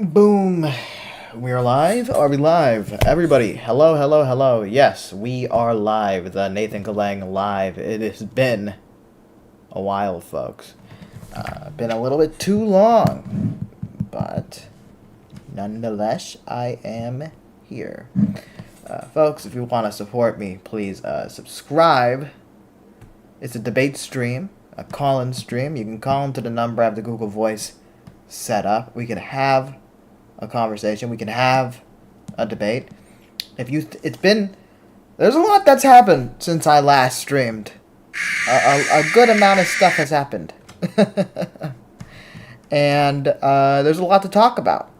Boom. We are live? Are we live? Everybody, hello, hello, hello. Yes, we are live. The Nathan Galang live. It has been a while, folks. Been a little bit too long. But, nonetheless, I am here. Folks, if you want to support me, please subscribe. It's a debate stream, a call-in stream. You can call into the number I have the Google Voice set up. We can have a conversation. We can have a debate. There's a lot that's happened since I last streamed. A good amount of stuff has happened. And there's a lot to talk about.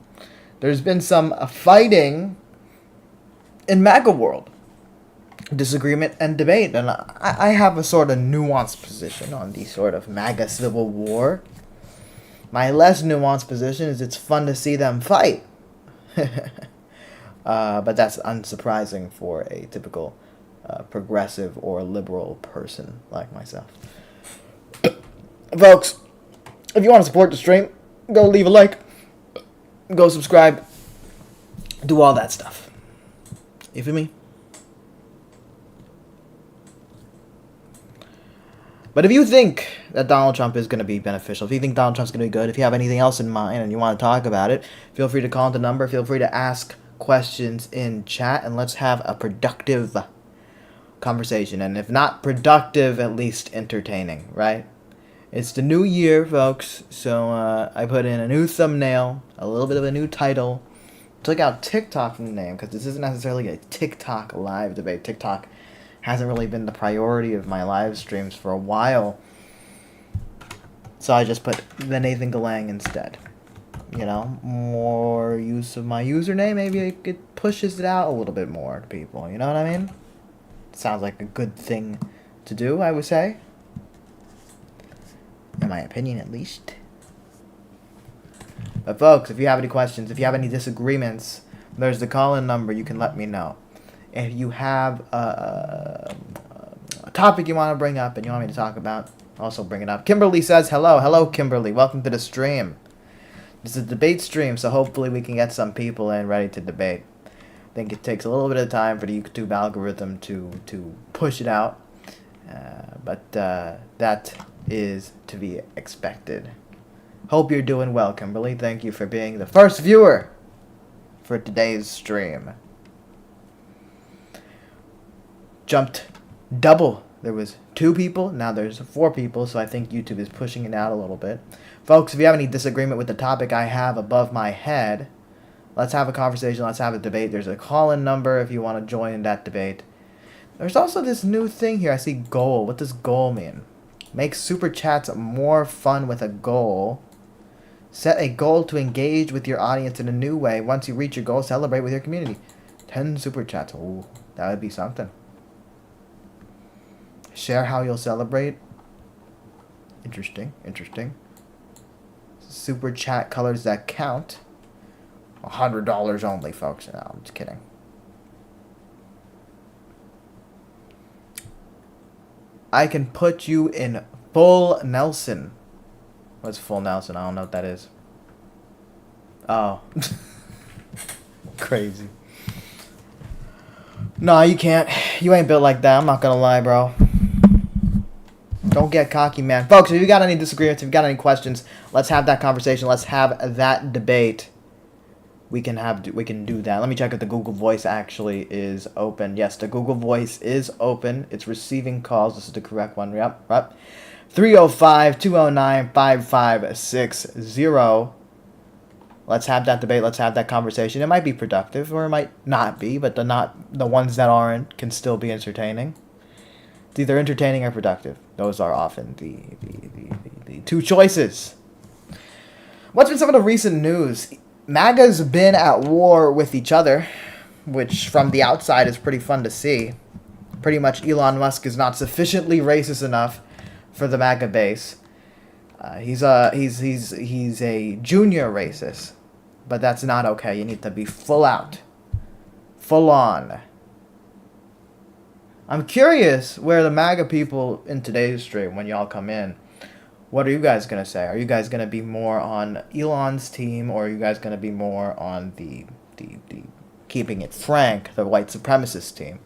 There's been some fighting in MAGA world. Disagreement and debate. And I have a sort of nuanced position on the sort of MAGA civil war. My less nuanced position is it's fun to see them fight. But that's unsurprising for a typical progressive or liberal person like myself. Folks, if you want to support the stream, go leave a like, go subscribe, do all that stuff. You feel me? But if you think that Donald Trump is going to be beneficial, if you think Donald Trump's going to be good, if you have anything else in mind and you want to talk about it, feel free to call the number, feel free to ask questions in chat, and let's have a productive conversation. And if not productive, at least entertaining, right? It's the new year, folks, so I put in a new thumbnail, a little bit of a new title, took out TikTok from the name, because this isn't necessarily a TikTok live debate. TikTok hasn't really been the priority of my live streams for a while. So I just put the Nathan Galang instead. You know, more use of my username. Maybe it pushes it out a little bit more to people. You know what I mean? Sounds like a good thing to do, I would say. In my opinion, at least. But folks, if you have any questions, if you have any disagreements, there's the call-in number. You can let me know. If you have a topic you want to bring up and you want me to talk about, also bring it up. Kimberly says hello. Hello, Kimberly. Welcome to the stream. This is a debate stream, so hopefully we can get some people in ready to debate. I think it takes a little bit of time for the YouTube algorithm to push it out. But that is to be expected. Hope you're doing well, Kimberly. Thank you for being the first viewer for today's stream. Jumped double. There was 2 people, now there's 4 people, so I think YouTube is pushing it out a little bit. Folks, if you have any disagreement with the topic I have above my head, let's have a conversation, let's have a debate. There's a call-in number if you want to join that debate. There's also this new thing here. I see goal. What does goal mean? Make super chats more fun with a goal. Set a goal to engage with your audience in a new way. Once you reach your goal, celebrate with your community. 10 super chats. Ooh, that would be something. Share how you'll celebrate. Interesting, interesting. Super chat colors that count. $100 only, folks. No, I'm just kidding. I can put you in full Nelson. What's full Nelson? I don't know what that is. Oh. Crazy. No, you can't. You ain't built like that. I'm not gonna lie, bro. Don't get cocky, man. Folks, if you got any disagreements, if you got any questions, let's have that conversation. Let's have that debate. We can do that. Let me check if the Google Voice actually is open. Yes, the Google Voice is open. It's receiving calls. This is the correct one. Yep. 305-209-5560. Let's have that debate. Let's have that conversation. It might be productive or it might not be, but the ones that aren't can still be entertaining. It's either entertaining or productive. Those are often the 2 choices. What's been some of the recent news? MAGA's been at war with each other, which from the outside is pretty fun to see. Pretty much Elon Musk is not sufficiently racist enough for the MAGA base. He's a junior racist, but that's not okay. You need to be full out, full on. I'm curious where the MAGA people in today's stream, when y'all come in, What are you guys going to say? Are you guys going to be more on Elon's team, or are you guys going to be more on the keeping it frank, the white supremacist team?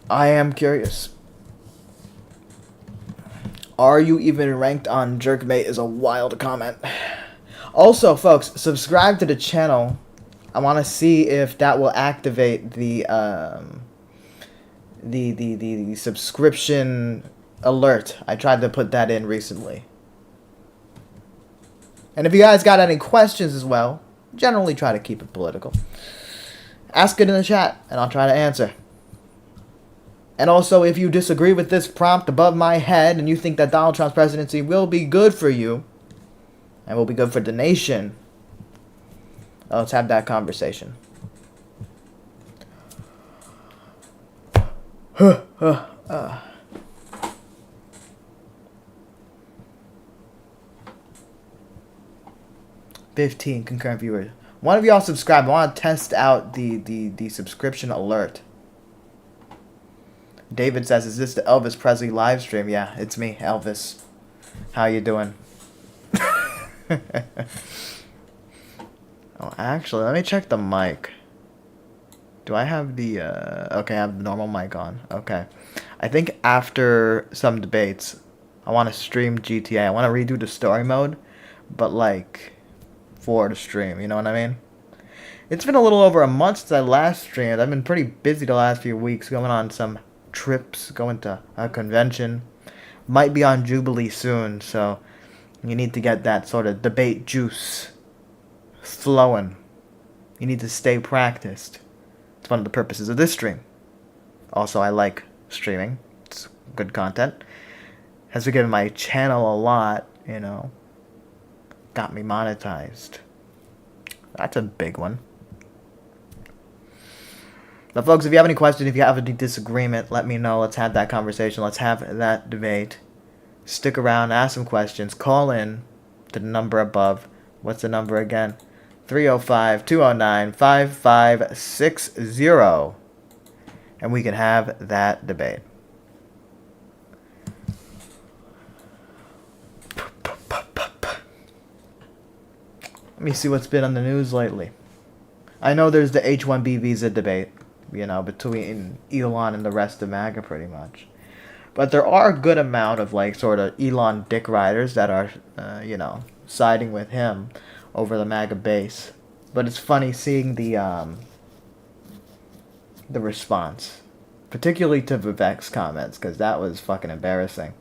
I am curious. Are you even ranked on Jerkmate is a wild comment. Also, folks, subscribe to the channel. I want to see if that will activate the subscription alert. I tried to put that in recently. And if you guys got any questions as well, generally try to keep it political, ask it in the chat and I'll try to answer. And also, if you disagree with this prompt above my head and you think that Donald Trump's presidency will be good for you and will be good for the nation, let's have that conversation. 15 concurrent viewers. One of y'all subscribe. I want to test out the subscription alert. David says, is this the Elvis Presley live stream? Yeah, it's me, Elvis. How you doing? Oh, actually, let me check the mic. Do I have the, okay, I have the normal mic on. Okay. I think after some debates, I want to stream GTA. I want to redo the story mode, but like, for the stream, you know what I mean? It's been a little over a month since I last streamed. I've been pretty busy the last few weeks, going on some trips, going to a convention. Might be on Jubilee soon, so you need to get that sort of debate juice flowing. You need to stay practiced. It's one of the purposes of this stream. Also, I like streaming. It's good content. Has forgiven my channel a lot, you know. Got me monetized. That's a big one. But folks, if you have any questions, if you have any disagreement, let me know. Let's have that conversation. Let's have that debate. Stick around, ask some questions. Call in to the number above. What's the number again? 305-209-5560. And we can have that debate. Let me see what's been on the news lately. I know there's the H-1B visa debate, you know, between Elon and the rest of MAGA pretty much. But there are a good amount of, like, sort of Elon dick riders that are, you know, siding with him over the MAGA base. But it's funny seeing the response, particularly to Vivek's comments, because that was fucking embarrassing.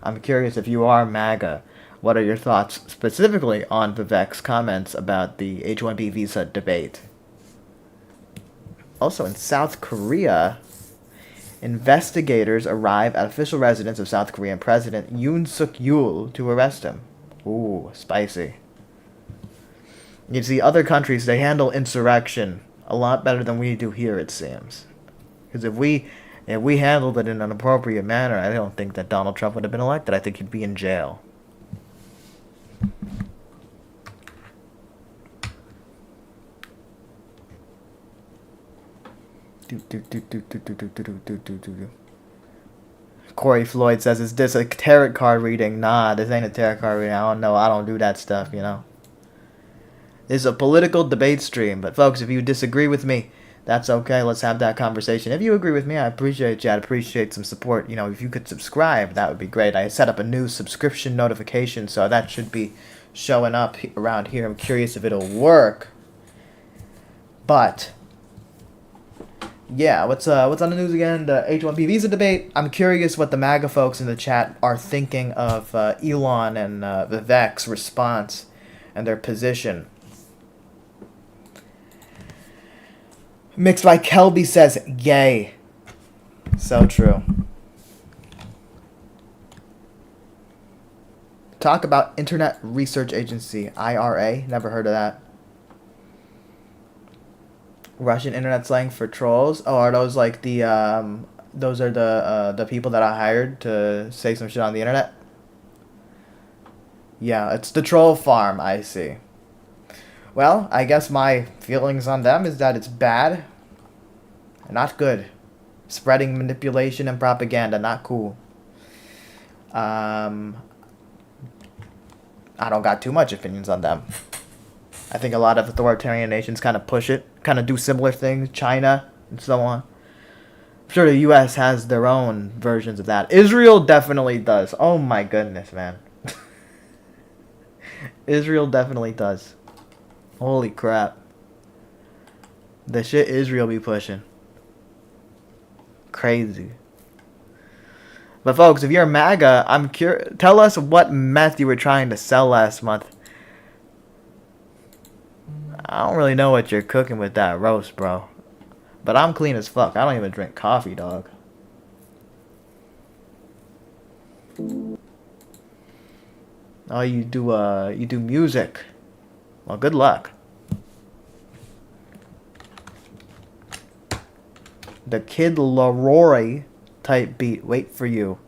I'm curious, if you are MAGA, what are your thoughts specifically on Vivek's comments about the H-1B visa debate? Also, in South Korea, investigators arrive at official residence of South Korean President Yoon Suk-yeol to arrest him. Ooh, spicy. You see, other countries, they handle insurrection a lot better than we do here, it seems. Because if we handled it in an appropriate manner, I don't think that Donald Trump would have been elected. I think he'd be in jail. Corey Floyd says, is this a tarot card reading? Nah, this ain't a tarot card reading. I don't know. I don't do that stuff, you know. This is a political debate stream. But folks, if you disagree with me, that's okay. Let's have that conversation. If you agree with me, I appreciate you. I'd appreciate some support. You know, if you could subscribe, that would be great. I set up a new subscription notification, so that should be showing up around here. I'm curious if it'll work. But yeah, what's on the news again? The H-1B visa debate. I'm curious what the MAGA folks in the chat are thinking of Elon and Vivek's response and their position. Mixed by Kelby says, yay. So true. Talk about Internet Research Agency, IRA. Never heard of that. Russian internet slang for trolls. Oh, are those like the those are the people that I hired to say some shit on the internet? Yeah, it's the troll farm, I see. Well, I guess my feelings on them is that it's bad. Not good. Spreading manipulation and propaganda, not cool. I don't got too much opinions on them. I think a lot of authoritarian nations kind of push it, kind of do similar things, China and so on. I'm sure the U.S. has their own versions of that. Israel definitely does. Oh my goodness, man. Israel definitely does. Holy crap. The shit Israel be pushing. Crazy. But folks, if you're MAGA, I'm curious. Tell us what meth you were trying to sell last month. I don't really know what you're cooking with that roast, bro. But I'm clean as fuck. I don't even drink coffee, dog. Oh, you do music. Well, good luck. The Kid Laroi type beat. Wait for you.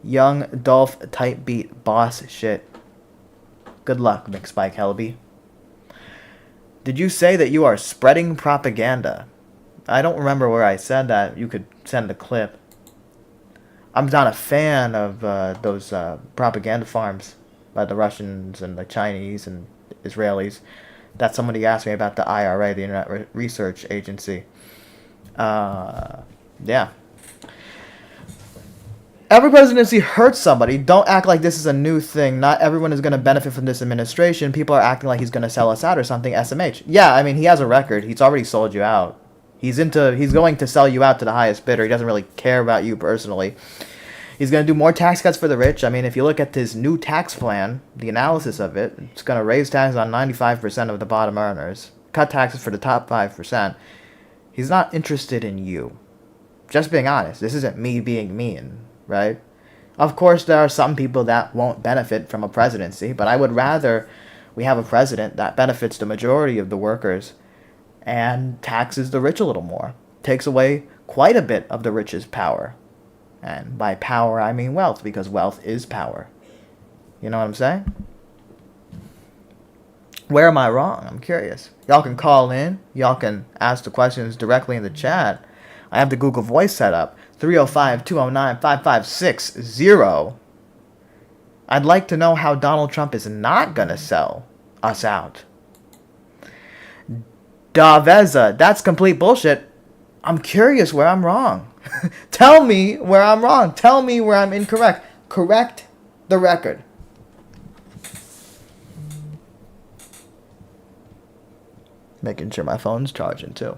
Young Dolph type beat. Boss shit. Good luck, McSpike Helby. Did you say that you are spreading propaganda? I don't remember where I said that. You could send a clip. I'm not a fan of those propaganda farms by the Russians and the Chinese and Israelis. That somebody asked me about the IRA, the Internet Research Agency. Yeah. Every presidency hurts somebody. Don't act like this is a new thing. Not everyone is going to benefit from this administration. People are acting like he's going to sell us out or something. SMH. Yeah, I mean, he has a record. He's already sold you out. He's going to sell you out to the highest bidder. He doesn't really care about you personally. He's going to do more tax cuts for the rich. I mean, if you look at his new tax plan, the analysis of it, it's going to raise taxes on 95% of the bottom earners. Cut taxes for the top 5%. He's not interested in you. Just being honest. This isn't me being mean, right? Of course, there are some people that won't benefit from a presidency, but I would rather we have a president that benefits the majority of the workers and taxes the rich a little more. Takes away quite a bit of the rich's power. And by power, I mean wealth, because wealth is power. You know what I'm saying? Where am I wrong? I'm curious. Y'all can call in. Y'all can ask the questions directly in the chat. I have the Google Voice set up. 305-209-5560. I'd like to know how Donald Trump is not going to sell us out. Daveza, that's complete bullshit. I'm curious where I'm wrong. Tell me where I'm wrong. Tell me where I'm incorrect. Correct the record. Making sure my phone's charging too.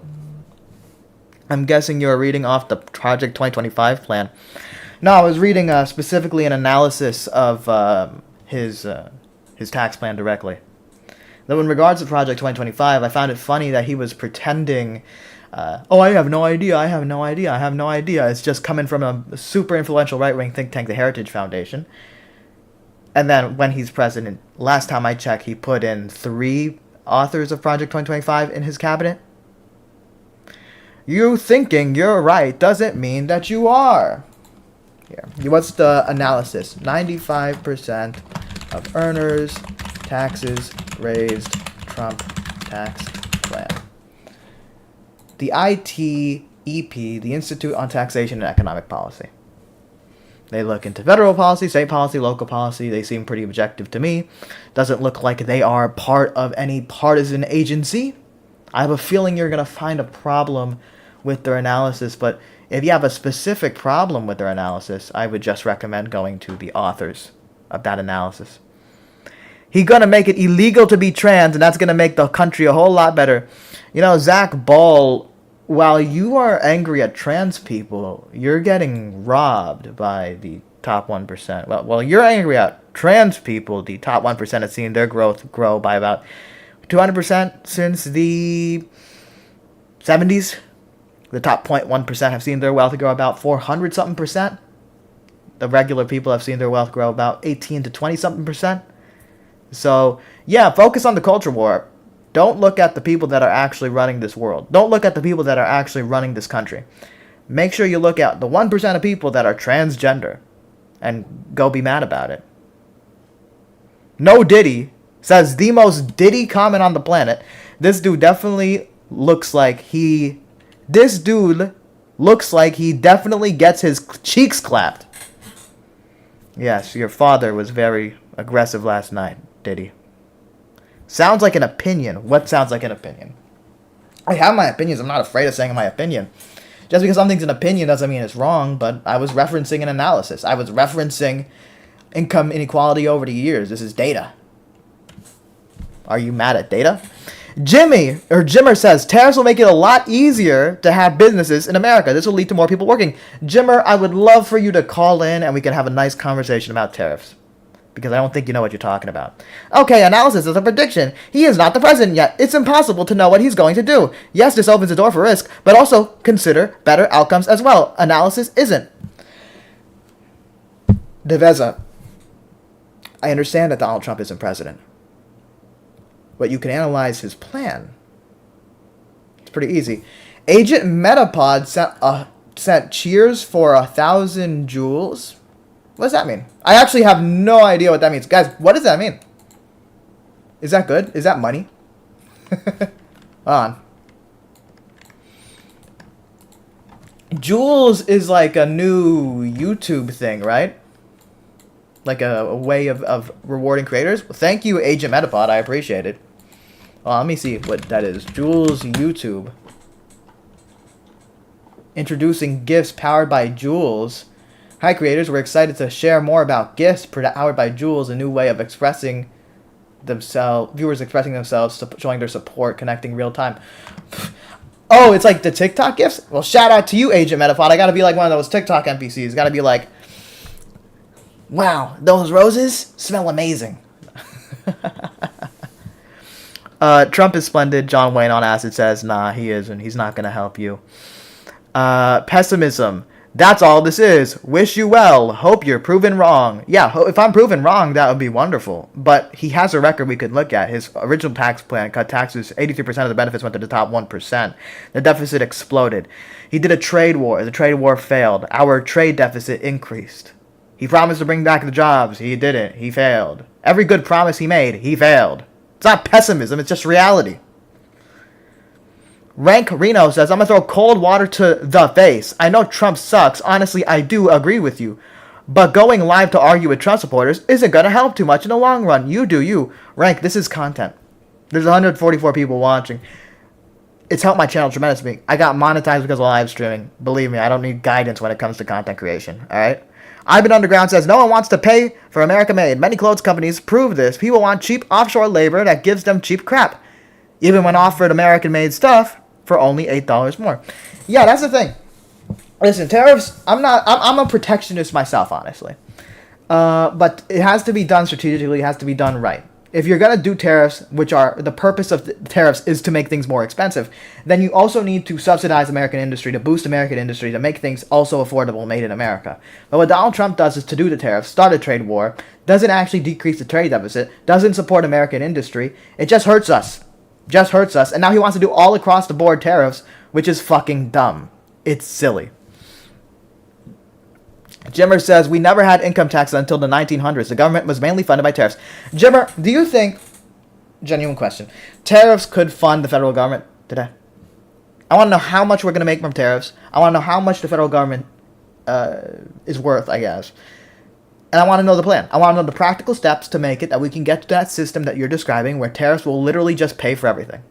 I'm guessing you're reading off the Project 2025 plan. No, I was reading specifically an analysis of his tax plan directly. Though in regards to Project 2025, I found it funny that he was pretending, I have no idea, It's just coming from a super influential right-wing think tank, the Heritage Foundation. And then when he's president, last time I checked, he put in 3 authors of Project 2025 in his cabinet. You thinking you're right doesn't mean that you are. Here. What's the analysis? 95% of earners, taxes raised, Trump tax plan. The ITEP, the Institute on Taxation and Economic Policy. They look into federal policy, state policy, local policy. They seem pretty objective to me. Doesn't look like they are part of any partisan agency. I have a feeling you're going to find a problem with their analysis, but if you have a specific problem with their analysis, I would just recommend going to the authors of that analysis. He's going to make it illegal to be trans, and that's going to make the country a whole lot better. You know, Zach Ball, while you are angry at trans people, you're getting robbed by the top 1%. Well, you're angry at trans people. The top 1% have seen their growth grow by about 200% since the 70s. The top 0.1% have seen their wealth grow about 400-something%. The regular people have seen their wealth grow about 18 to 20-something%. So, yeah, focus on the culture war. Don't look at the people that are actually running this world. Don't look at the people that are actually running this country. Make sure you look at the 1% of people that are transgender and go be mad about it. No Diddy says the most Diddy comment on the planet. This dude definitely looks like he definitely gets his cheeks clapped. Yes, your father was very aggressive last night, did he? Sounds like an opinion. What sounds like an opinion? I have my opinions. I'm not afraid of saying my opinion. Just because something's an opinion doesn't mean it's wrong, but I was referencing an analysis. I was referencing income inequality over the years. This is data. Are you mad at data? Jimmer says, tariffs will make it a lot easier to have businesses in America. This will lead to more people working. Jimmer, I would love for you to call in and we can have a nice conversation about tariffs. Because I don't think you know what you're talking about. Okay, analysis is a prediction. He is not the president yet. It's impossible to know what he's going to do. Yes, this opens the door for risk, but also consider better outcomes as well. Analysis isn't. Deveza, I understand that Donald Trump isn't president. But you can analyze his plan. It's pretty easy. Agent Metapod sent cheers for 1,000 joules. What does that mean? I actually have no idea what that means. Guys, what does that mean? Is that good? Is that money? Hold on. Joules is like a new YouTube thing, right? Like a way of rewarding creators. Well, thank you, Agent Metapod. I appreciate it. Well, let me see what that is. Joules YouTube. Introducing gifts powered by Joules. Hi creators, we're excited to share more about gifts powered by Joules, a new way of expressing themselves, viewers expressing themselves, showing their support, connecting real time. Oh, it's like the TikTok gifts? Well, shout out to you, Agent Metapod. I gotta be like one of those TikTok NPCs. Gotta be like, wow, those roses smell amazing. Trump is splendid. John Wayne on acid says, nah, he isn't. He's not gonna help you. Pessimism. That's all this is. Wish you well. Hope you're proven wrong. Yeah, if I'm proven wrong, that would be wonderful. But he has a record we could look at. His original tax plan cut taxes. 83% of the benefits went to the top 1%. The deficit exploded. He did a trade war. The trade war failed. Our trade deficit increased. He promised to bring back the jobs. He didn't. He failed. Every good promise he made, he failed. It's not pessimism. It's just reality. Rank Reno says, I'm going to throw cold water to the face. I know Trump sucks. Honestly, I do agree with you. But going live to argue with Trump supporters isn't going to help too much in the long run. You do you. Rank, this is content. There's 144 people watching. It's helped my channel tremendously. I got monetized because of live streaming. Believe me, I don't need guidance when it comes to content creation. Alright? I've been underground says, no one wants to pay for America Made. Many clothes companies prove this. People want cheap offshore labor that gives them cheap crap. Even when offered American-made stuff for only $8 more. Yeah, that's the thing. Listen, tariffs, I'm a protectionist myself, honestly. But it has to be done strategically. It has to be done right. If you're going to do tariffs, which are the purpose of the tariffs is to make things more expensive, then you also need to subsidize American industry, to boost American industry, to make things also affordable, made in America. But what Donald Trump does is to do the tariffs, start a trade war, doesn't actually decrease the trade deficit, doesn't support American industry. It just hurts us. Just hurts us. And now he wants to do all across the board tariffs, which is fucking dumb. It's silly. Jimmer says, we never had income tax until the 1900s. The government was mainly funded by tariffs. Jimmer, do you think, genuine question, tariffs could fund the federal government today? I want to know how much we're going to make from tariffs. I want to know how much the federal government is worth, I guess. And I want to know the plan. I want to know the practical steps to make it that we can get to that system that you're describing where tariffs will literally just pay for everything.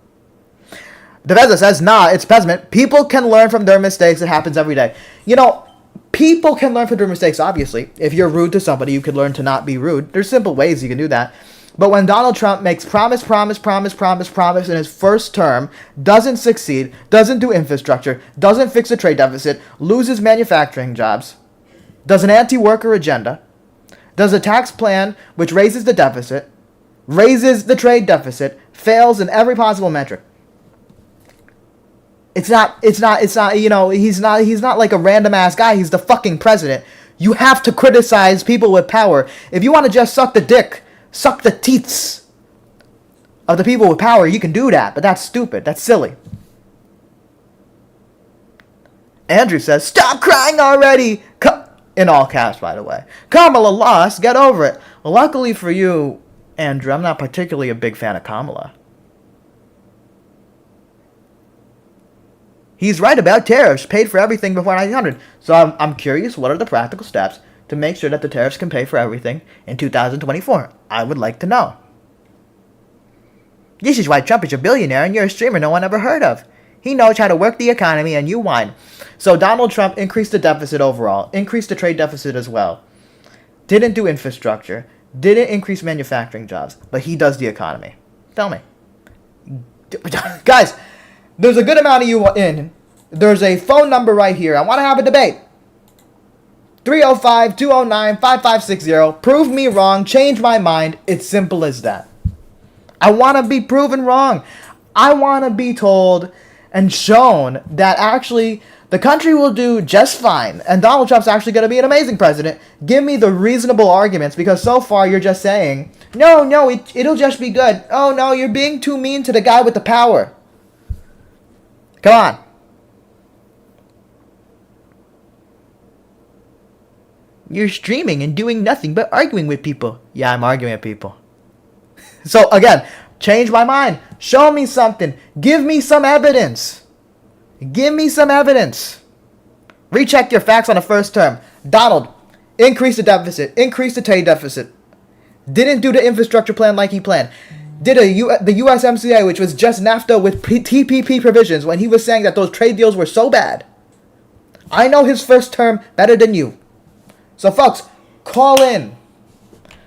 Deveza says, nah, it's pessimism. People can learn from their mistakes. It happens every day. You know, people can learn from their mistakes, obviously. If you're rude to somebody, you can learn to not be rude. There's simple ways you can do that. But when Donald Trump makes promise in his first term, doesn't succeed, doesn't do infrastructure, doesn't fix the trade deficit, loses manufacturing jobs, does an anti-worker agenda, does a tax plan which raises the deficit, raises the trade deficit, fails in every possible metric. It's not, you know, he's not like a random ass guy. He's the fucking president. You have to criticize people with power. If you want to just suck the dick, suck the teats of the people with power, you can do that. But that's stupid. That's silly. Andrew says, stop crying already. In all caps, by the way. Kamala lost. Get over it. Well, luckily for you, Andrew, I'm not particularly a big fan of Kamala. He's right about tariffs. Paid for everything before 1900. So I'm curious, what are the practical steps to make sure that the tariffs can pay for everything in 2024? I would like to know. This is why Trump is a billionaire and you're a streamer no one ever heard of. He knows how to work the economy and you whine. So Donald Trump increased the deficit overall, increased the trade deficit as well. Didn't do infrastructure, didn't increase manufacturing jobs, but he does the economy. Tell me. Guys, there's a good amount of you in. There's a phone number right here. I want to have a debate. 305-209-5560. Prove me wrong. Change my mind. It's simple as that. I want to be proven wrong. I want to be told and shown that actually the country will do just fine and Donald Trump's actually going to be an amazing president. Give me the reasonable arguments, because so far you're just saying, no, it'll just be good. Oh, no, you're being too mean to the guy with the power. Come on. You're streaming and doing nothing but arguing with people. Yeah, I'm arguing with people. So, again, change my mind. Show me something. Give me some evidence. Give me some evidence. Recheck your facts on the first term. Donald, increase the deficit. Increase the trade deficit. Didn't do the infrastructure plan like he planned. Did the USMCA, which was just NAFTA with TPP provisions, when he was saying that those trade deals were so bad. I know his first term better than you. So, folks, call in.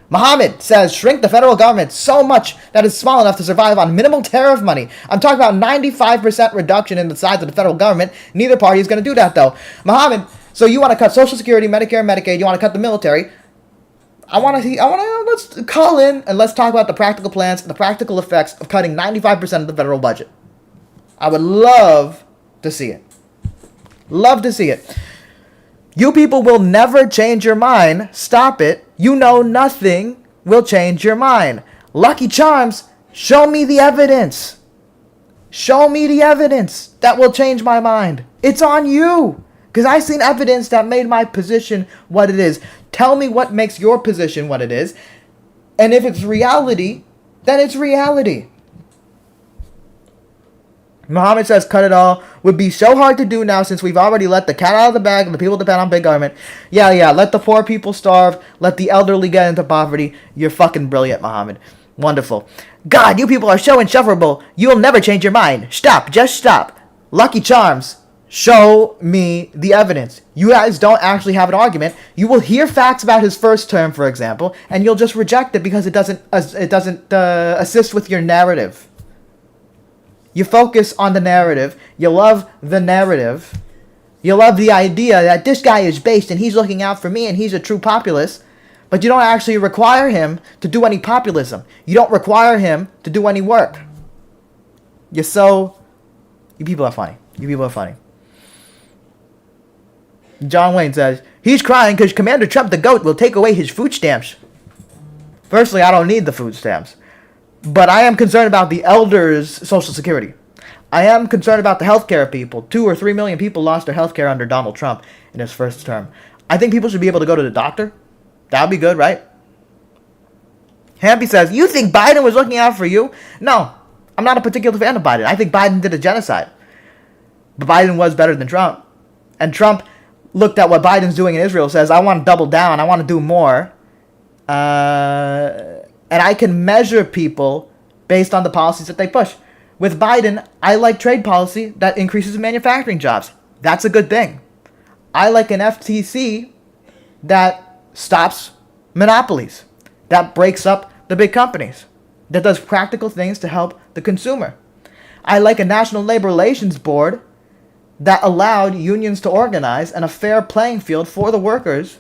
Mohammed says, shrink the federal government so much that it's small enough to survive on minimal tariff money. I'm talking about 95% reduction in the size of the federal government. Neither party is going to do that, though. Mohammed, so you want to cut Social Security, Medicare, and Medicaid. You want to cut the military. Let's call in and let's talk about the practical plans, the practical effects of cutting 95% of the federal budget. I would love to see it. Love to see it. You people will never change your mind. Stop it. You know nothing will change your mind. Lucky Charms, show me the evidence. Show me the evidence that will change my mind. It's on you. Because I've seen evidence that made my position what it is. Tell me what makes your position what it is. And if it's reality, then it's reality. Muhammad says cut it all. Would be so hard to do now since we've already let the cat out of the bag and the people depend on big government. Yeah, let the poor people starve. Let the elderly get into poverty. You're fucking brilliant, Muhammad. Wonderful. God, you people are so insufferable. You'll never change your mind. Stop, just stop. Lucky Charms, show me the evidence. You guys don't actually have an argument. You will hear facts about his first term, for example, and you'll just reject it because it doesn't assist with your narrative. You focus on the narrative. You love the narrative. You love the idea that this guy is based and he's looking out for me and he's a true populist. But you don't actually require him to do any populism. You don't require him to do any work. You people are funny. You people are funny. John Wayne says, he's crying because Commander Trump the GOAT will take away his food stamps. Firstly, I don't need the food stamps. But I am concerned about the elders' Social Security. I am concerned about the healthcare people. 2 or 3 million people lost their healthcare under Donald Trump in his first term. I think people should be able to go to the doctor. That would be good, right? Hampy says, you think Biden was looking out for you? No, I'm not a particular fan of Biden. I think Biden did a genocide. But Biden was better than Trump. And Trump looked at what Biden's doing in Israel, says, I want to double down. I want to do more. And I can measure people based on the policies that they push. With Biden, I like trade policy that increases manufacturing jobs. That's a good thing. I like an FTC that stops monopolies, that breaks up the big companies, that does practical things to help the consumer. I like a National Labor Relations Board that allowed unions to organize and a fair playing field for the workers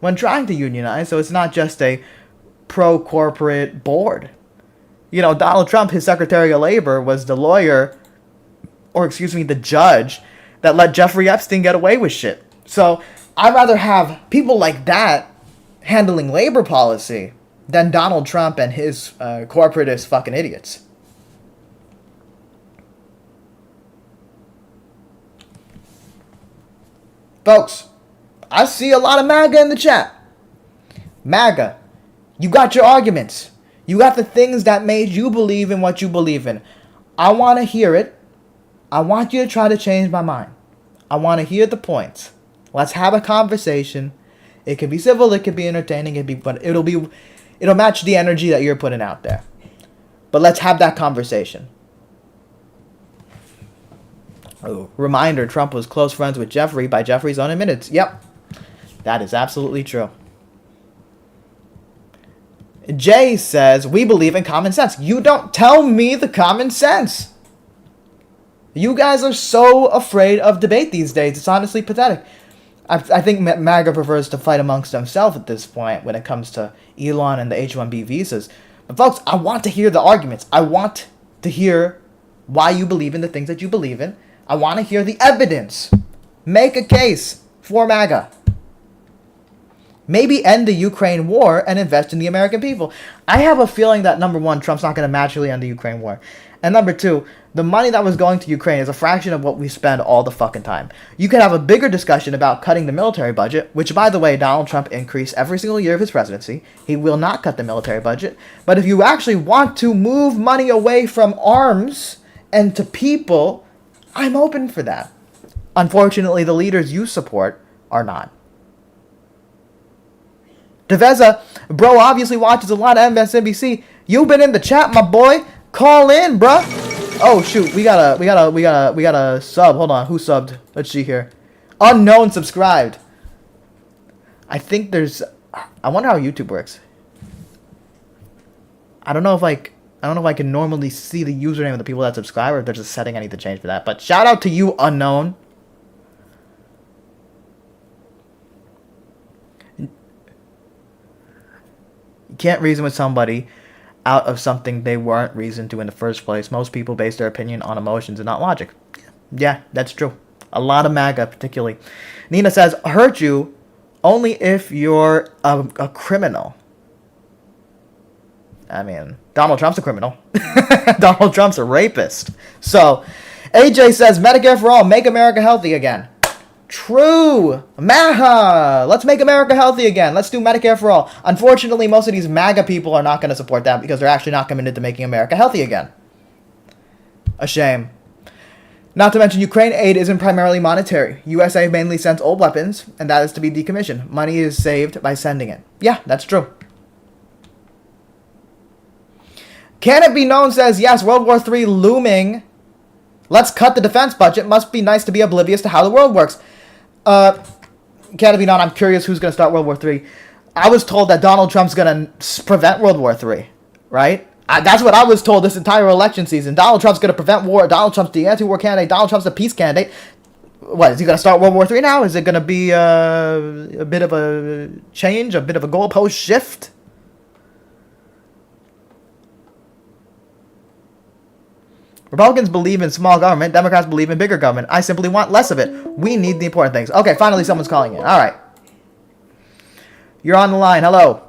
when trying to unionize, so it's not just a pro-corporate board. You know, Donald Trump, his Secretary of Labor, was the the judge that let Jeffrey Epstein get away with shit. So I'd rather have people like that handling labor policy than Donald Trump and his corporatist fucking idiots. Folks, I see a lot of MAGA in the chat. MAGA, you got your arguments. You got the things that made you believe in what you believe in. I want to hear it. I want you to try to change my mind. I want to hear the points. Let's have a conversation. It can be civil, it can be entertaining, but it'll match the energy that you're putting out there. But let's have that conversation. Oh, reminder, Trump was close friends with Jeffrey by Jeffrey's own admittance. Yep. That is absolutely true. Jay says, we believe in common sense. You don't tell me the common sense. You guys are so afraid of debate these days. It's honestly pathetic. I think MAGA prefers to fight amongst themselves at this point when it comes to Elon and the H-1B visas. But folks, I want to hear the arguments. I want to hear why you believe in the things that you believe in. I want to hear the evidence. Make a case for MAGA. Maybe end the Ukraine war and invest in the American people. I have a feeling that, number one, Trump's not going to magically end the Ukraine war. And number two, the money that was going to Ukraine is a fraction of what we spend all the fucking time. You could have a bigger discussion about cutting the military budget, which, by the way, Donald Trump increased every single year of his presidency. He will not cut the military budget. But if you actually want to move money away from arms and to people, I'm open for that. Unfortunately, the leaders you support are not. Deveza, bro, obviously watches a lot of MSNBC. You've been in the chat, my boy. Call in, bruh. Oh shoot, we got a sub. Hold on, who subbed? Let's see here. Unknown subscribed. I think there's. I wonder how YouTube works. I don't know if I can normally see the username of the people that subscribe, or if there's a setting I need to change for that. But shout out to you, unknown. You can't reason with somebody out of something they weren't reasoned to in the first place. Most people base their opinion on emotions and not logic. Yeah, that's true. A lot of MAGA, particularly. Nina says, hurt you only if you're a criminal. I mean, Donald Trump's a criminal. Donald Trump's a rapist. So, AJ says, Medicare for all, make America healthy again. True. MAGA. Let's make America healthy again. Let's do Medicare for all. Unfortunately, most of these MAGA people are not going to support that because they're actually not committed to making America healthy again. A shame. Not to mention, Ukraine aid isn't primarily monetary. USA mainly sends old weapons, and that is to be decommissioned. Money is saved by sending it. Yeah, that's true. Can it be known says, yes, World War III looming. Let's cut the defense budget. Must be nice to be oblivious to how the world works. Can it be known? I'm curious who's going to start World War III. I was told that Donald Trump's going to prevent World War III, right? That's what I was told this entire election season. Donald Trump's going to prevent war. Donald Trump's the anti-war candidate. Donald Trump's the peace candidate. What, is he going to start World War III now? Is it going to be a bit of a change, a bit of a goalpost shift? Republicans believe in small government. Democrats believe in bigger government. I simply want less of it. We need the important things. Okay, finally someone's calling in. All right. You're on the line. Hello.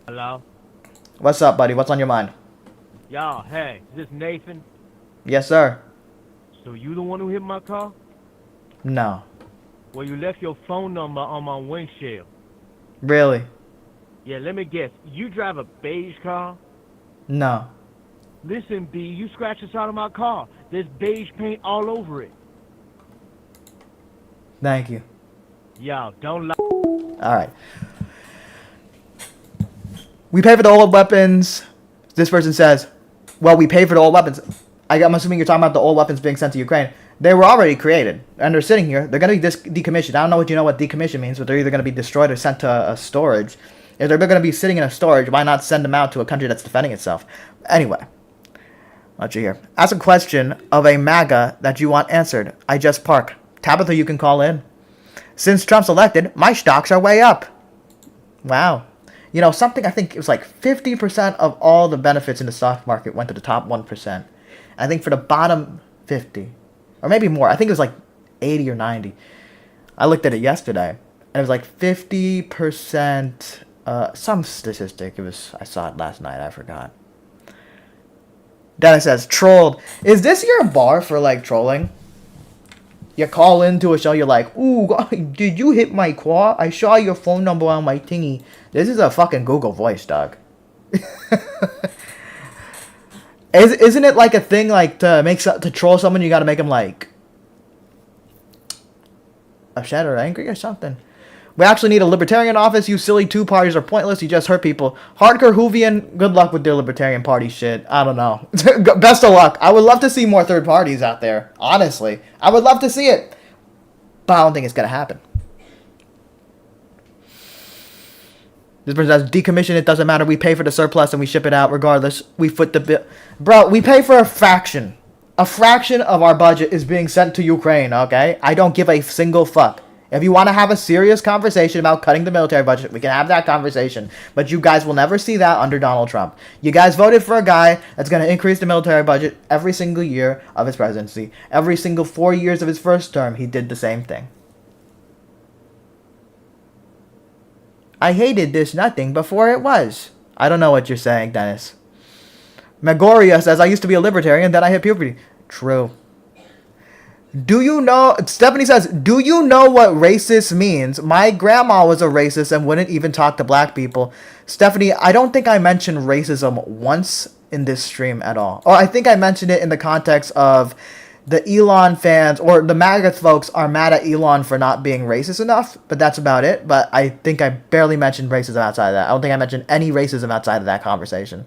Hello. What's up, buddy? What's on your mind? Y'all, hey, is this Nathan? Yes, sir. So you the one who hit my car? No. Well, you left your phone number on my windshield. Really? Yeah, let me guess. You drive a beige car? No. Listen, B, you scratched the side of my car. There's beige paint all over it. Thank you. Y'all, don't lie. All right. We pay for the old weapons. This person says, well, we pay for the old weapons. I'm assuming you're talking about the old weapons being sent to Ukraine. They were already created, and they're sitting here. They're going to be decommissioned. I don't know what you know what decommission means, but they're either going to be destroyed or sent to a storage. If they're going to be sitting in a storage, why not send them out to a country that's defending itself? Anyway. Let's see here. Ask a question of a MAGA that you want answered. I just park. Tabitha, you can call in. Since Trump's elected, my stocks are way up. Wow. You know, something I think it was like 50% of all the benefits in the stock market went to the top 1%. I think for the bottom 50, or maybe more, I think it was like 80 or 90. I looked at it yesterday, and it was like 50%, some statistic. I saw it last night, I forgot. Dennis says, trolled. Is this your bar for, like, trolling? You call into a show, you're like, ooh, did you hit my car? I saw your phone number on my thingy. This is a fucking Google Voice, dog. Isn't it like a thing, like, to troll someone, you gotta make them, like, upset or angry or something? We actually need a libertarian office. You silly two parties are pointless. You just hurt people. Hardcore Hoovian, good luck with their libertarian party shit. I don't know. Best of luck. I would love to see more third parties out there. Honestly. I would love to see it. But I don't think it's going to happen. This person says, decommission, it doesn't matter. We pay for the surplus and we ship it out regardless. We foot the bill. Bro, we pay for a fraction. A fraction of our budget is being sent to Ukraine, okay? I don't give a single fuck. If you want to have a serious conversation about cutting the military budget, we can have that conversation. But you guys will never see that under Donald Trump. You guys voted for a guy that's going to increase the military budget every single year of his presidency. Every single 4 years of his first term, he did the same thing. I hated this nothing before it was. I don't know what you're saying, Dennis. Megoria says, I used to be a libertarian, then I hit puberty. True. Do you know... Stephanie says, do you know what racist means? My grandma was a racist and wouldn't even talk to black people. Stephanie, I don't think I mentioned racism once in this stream at all. Or I think I mentioned it in the context of the Elon fans, or the MAGA folks are mad at Elon for not being racist enough, but that's about it. But I think I barely mentioned racism outside of that. I don't think I mentioned any racism outside of that conversation.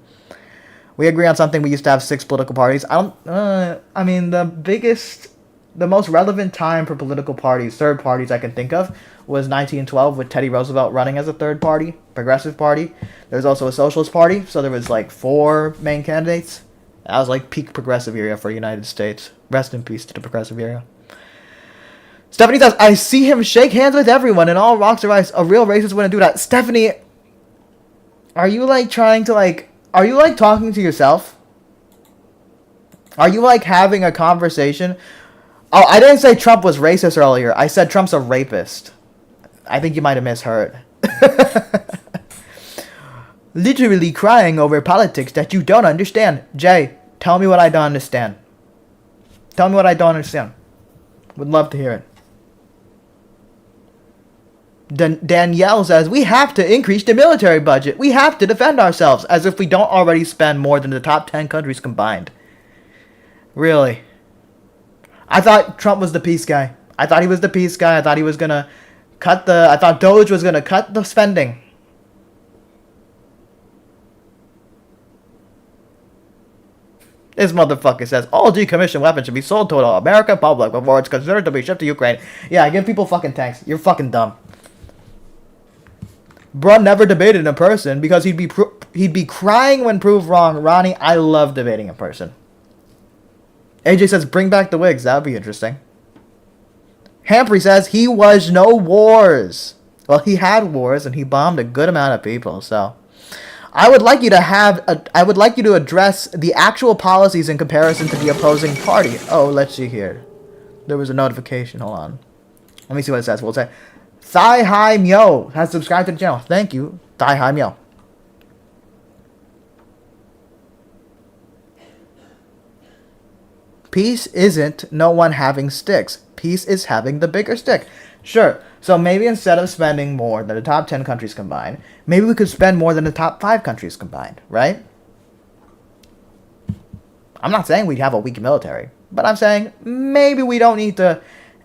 We agree on something. We used to have 6 political parties. I mean, the most relevant time for political parties, third parties I can think of, was 1912 with Teddy Roosevelt running as a third party, progressive party. There was also a socialist party, so there was like 4 main candidates. That was like peak progressive era for the United States. Rest in peace to the progressive era. Stephanie says, I see him shake hands with everyone and all rocks are ice. A real racist wouldn't do that. Stephanie, are you like trying to like... Are you like talking to yourself? Are you like having a conversation? Oh, I didn't say Trump was racist earlier. I said Trump's a rapist. I think you might have misheard. Literally crying over politics that you don't understand. Jay, tell me what I don't understand. Tell me what I don't understand. Would love to hear it. Danielle says, we have to increase the military budget. We have to defend ourselves, as if we don't already spend more than the top 10 countries combined. Really? I thought Trump was the peace guy. I thought he was the peace guy. I thought he was going to cut the... I thought Doge was going to cut the spending. This motherfucker says, all decommissioned weapons should be sold to the American public before it's considered to be shipped to Ukraine. Yeah, give people fucking tanks. You're fucking dumb. Bruh never debated in person because he'd be crying when proved wrong. Ronnie, I love debating in person. AJ says, bring back the wigs. That would be interesting. Hamphrey says, he was no wars. Well, he had wars and he bombed a good amount of people, so... I would like you to address the actual policies in comparison to the opposing party. Oh, let's see here. There was a notification. Hold on. Let me see what it says. We'll say, Thai Hi Myo has subscribed to the channel. Thank you, Thai Hi Myo. Peace isn't no one having sticks. Peace is having the bigger stick. Sure. So maybe instead of spending more than the top 10 countries combined, maybe we could spend more than the top 5 countries combined, right? I'm not saying we'd have a weak military, but I'm saying maybe we don't need to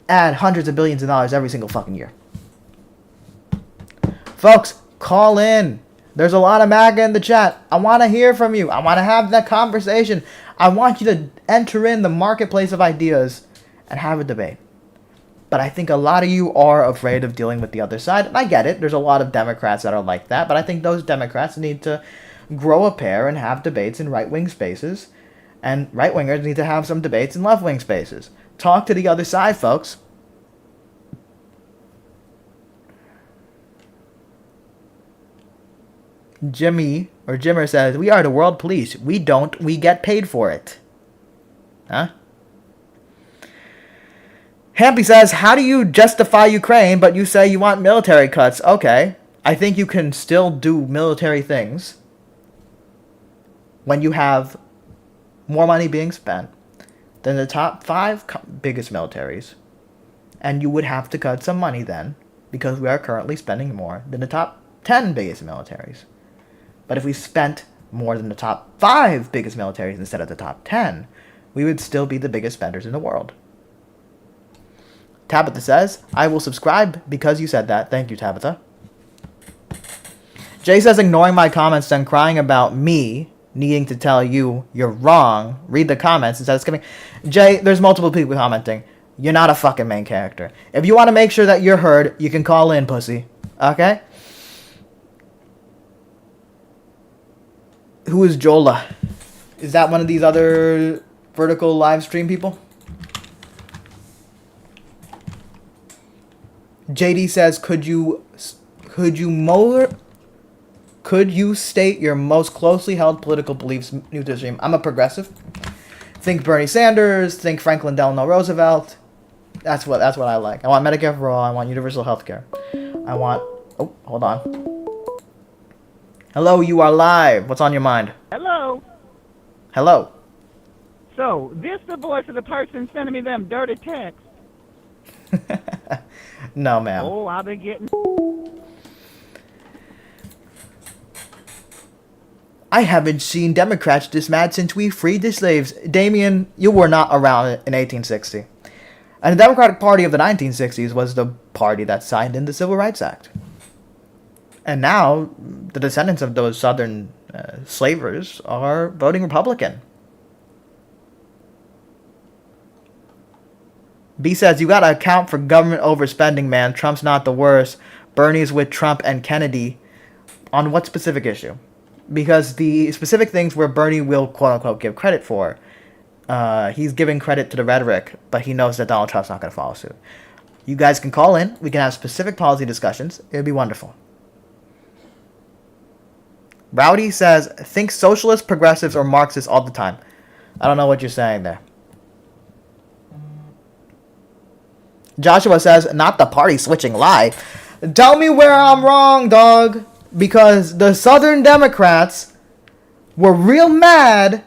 add hundreds of billions of dollars every single fucking year. Folks, call in. There's a lot of MAGA in the chat. I want to hear from you. I want to have that conversation. I want you to enter in the marketplace of ideas and have a debate. But I think a lot of you are afraid of dealing with the other side. And I get it. There's a lot of Democrats that are like that. But I think those Democrats need to grow a pair and have debates in right-wing spaces. And right-wingers need to have some debates in left-wing spaces. Talk to the other side, folks. Jimmer says, we are the world police. We don't. We get paid for it. Huh? Hampy says, how do you justify Ukraine, but you say you want military cuts? Okay. I think you can still do military things when you have more money being spent than the top 5 biggest militaries. And you would have to cut some money then, because we are currently spending more than the top 10 biggest militaries. But if we spent more than the top 5 biggest militaries instead of the top 10, we would still be the biggest spenders in the world. Tabitha says, I will subscribe because you said that. Thank you, Tabitha. Jay says, ignoring my comments and crying about me needing to tell you you're wrong. Read the comments instead of skipping. Jay, there's multiple people commenting. You're not a fucking main character. If you want to make sure that you're heard, you can call in, pussy. Okay? Who is Jola? Is that one of these other vertical live stream people? JD says, could you state your most closely held political beliefs new to the stream? I'm a progressive. Think Bernie Sanders. Think Franklin Delano Roosevelt. That's what I like. I want Medicare for all. I want universal health care. I want... Oh, hold on. Hello, you are live. What's on your mind? Hello. Hello. So, this the voice of the person sending me them dirty texts? No, ma'am. Oh, I've been getting... I haven't seen Democrats this mad since we freed the slaves. Damien, you were not around in 1860. And the Democratic Party of the 1960s was the party that signed in the Civil Rights Act. And now, the descendants of those southern slavers are voting Republican. B says, you gotta account for government overspending, man. Trump's not the worst. Bernie's with Trump and Kennedy. On what specific issue? Because the specific things where Bernie will, quote-unquote, give credit for, he's giving credit to the rhetoric, but he knows that Donald Trump's not going to follow suit. You guys can call in. We can have specific policy discussions. It would be wonderful. Rowdy says, think socialists, progressives, or Marxists all the time. I don't know what you're saying there. Joshua says, not the party switching lie. Tell me where I'm wrong, dog. Because the Southern Democrats were real mad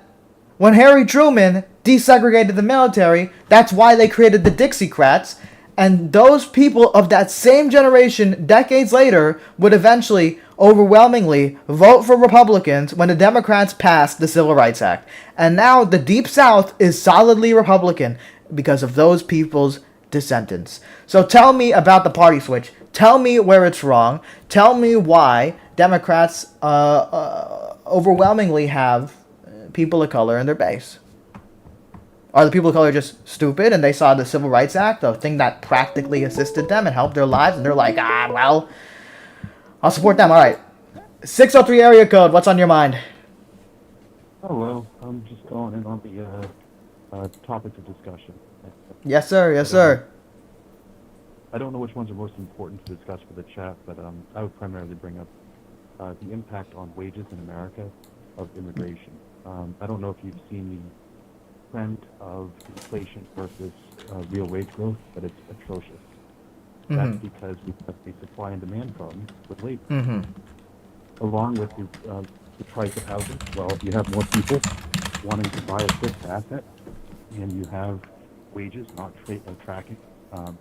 when Harry Truman desegregated the military. That's why they created the Dixiecrats. And those people of that same generation, decades later, would eventually, overwhelmingly, vote for Republicans when the Democrats passed the Civil Rights Act. And now the Deep South is solidly Republican because of those people's descendants. So tell me about the party switch. Tell me where it's wrong. Tell me why Democrats overwhelmingly have people of color in their base. Are the people of color just stupid and they saw the Civil Rights Act, the thing that practically assisted them and helped their lives, and they're like, well, I'll support them. All right. 603 area code. What's on your mind? Hello. I'm just going in on the topics of discussion. Yes, sir. Yes, sir. I don't know which ones are most important to discuss for the chat, but I would primarily bring up the impact on wages in America of immigration. I don't know if you've seen the trend of inflation versus real wage growth, but it's atrocious. That's because we have a supply and demand problem with labor. Along with the price of housing, well, you have more people wanting to buy a fixed asset, and you have wages not tracking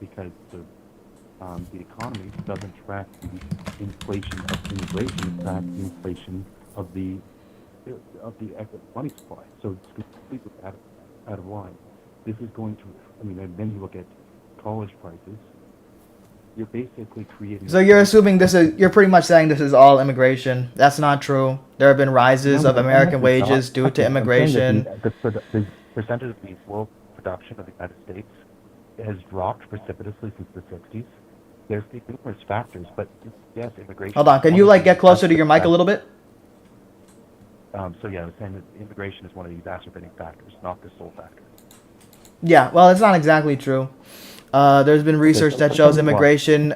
because the economy doesn't track the inflation of immigration, it tracks the inflation of the money supply. So it's completely out of line. This is going to, and then you look at college prices. You're basically creating... So you're assuming you're pretty much saying this is all immigration. That's not true. There have been rises of American wages due to immigration. The percentage of the world production of the United States has dropped precipitously since the 60s. There's numerous factors, but yes, immigration... Hold on, can you get closer to your mic a little bit? So yeah, I was saying that immigration is one of the exacerbating factors, not the sole factor. Yeah, well, it's not exactly true. There's been research that shows immigration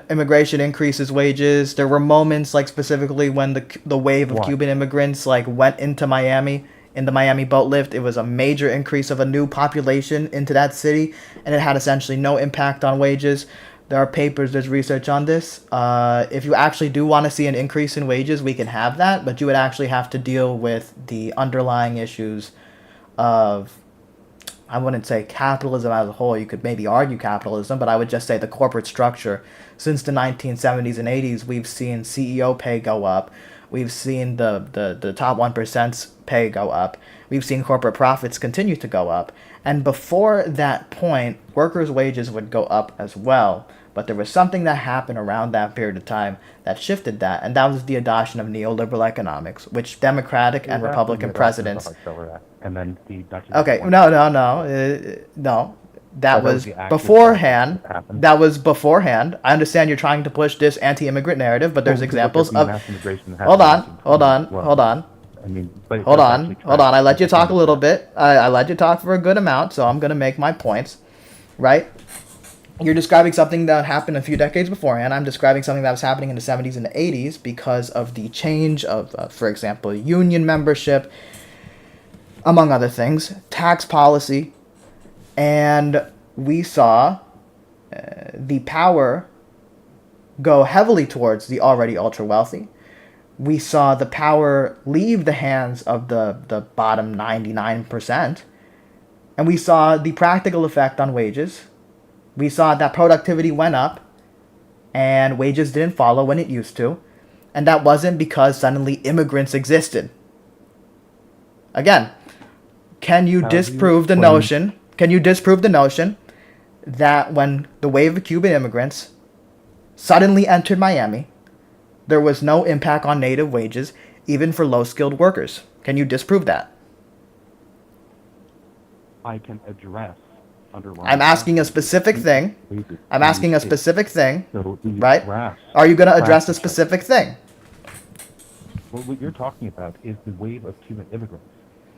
increases wages. There were moments, specifically when the wave of Cuban immigrants went into Miami, in the Miami boat lift. It was a major increase of a new population into that city, and it had essentially no impact on wages. There are papers, there's research on this. If you actually do want to see an increase in wages, we can have that, but you would actually have to deal with the underlying issues of, I wouldn't say capitalism as a whole. You could maybe argue capitalism, but I would just say the corporate structure. Since the 1970s and 80s, we've seen CEO pay go up. We've seen the top 1%'s pay go up. We've seen corporate profits continue to go up. And before that point, workers' wages would go up as well. But there was something that happened around that period of time that shifted that, and that was the adoption of neoliberal economics, which Democratic and Republican presidents. And then the Okay, no. That was beforehand. That was beforehand. I understand you're trying to push this anti-immigrant narrative, but there's examples of. Hold on. I mean, Hold on. I let you talk a little bit. I let you talk for a good amount, so I'm going to make my points, right? You're describing something that happened a few decades beforehand. I'm describing something that was happening in the 70s and the 80s because of the change of, for example, union membership, among other things, tax policy, and we saw the power go heavily towards the already ultra-wealthy. We saw the power leave the hands of the bottom 99%, and we saw the practical effect on wages. We saw that productivity went up and wages didn't follow when it used to. And that wasn't because suddenly immigrants existed. Again, can you disprove the notion that when the wave of Cuban immigrants suddenly entered Miami, there was no impact on native wages, even for low-skilled workers? Can you disprove that? I can address I'm asking a specific thing. Right? Are you going to address a specific thing? Well, what you're talking about is the wave of Cuban immigrants.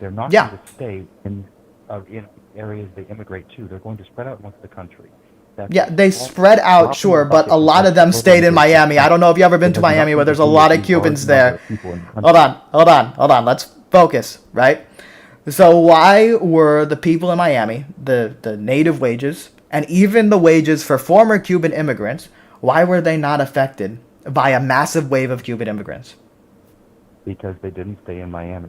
They're not going to stay in areas they immigrate to. They're going to spread out amongst the country. They spread out, sure, but a lot of them stayed in Miami. I don't know if you've ever been to Miami, but there's a lot of Cubans there. Hold on. Let's focus, right? So why were the people in Miami, the native wages, and even the wages for former Cuban immigrants, why were they not affected by a massive wave of Cuban immigrants? Because they didn't stay in Miami.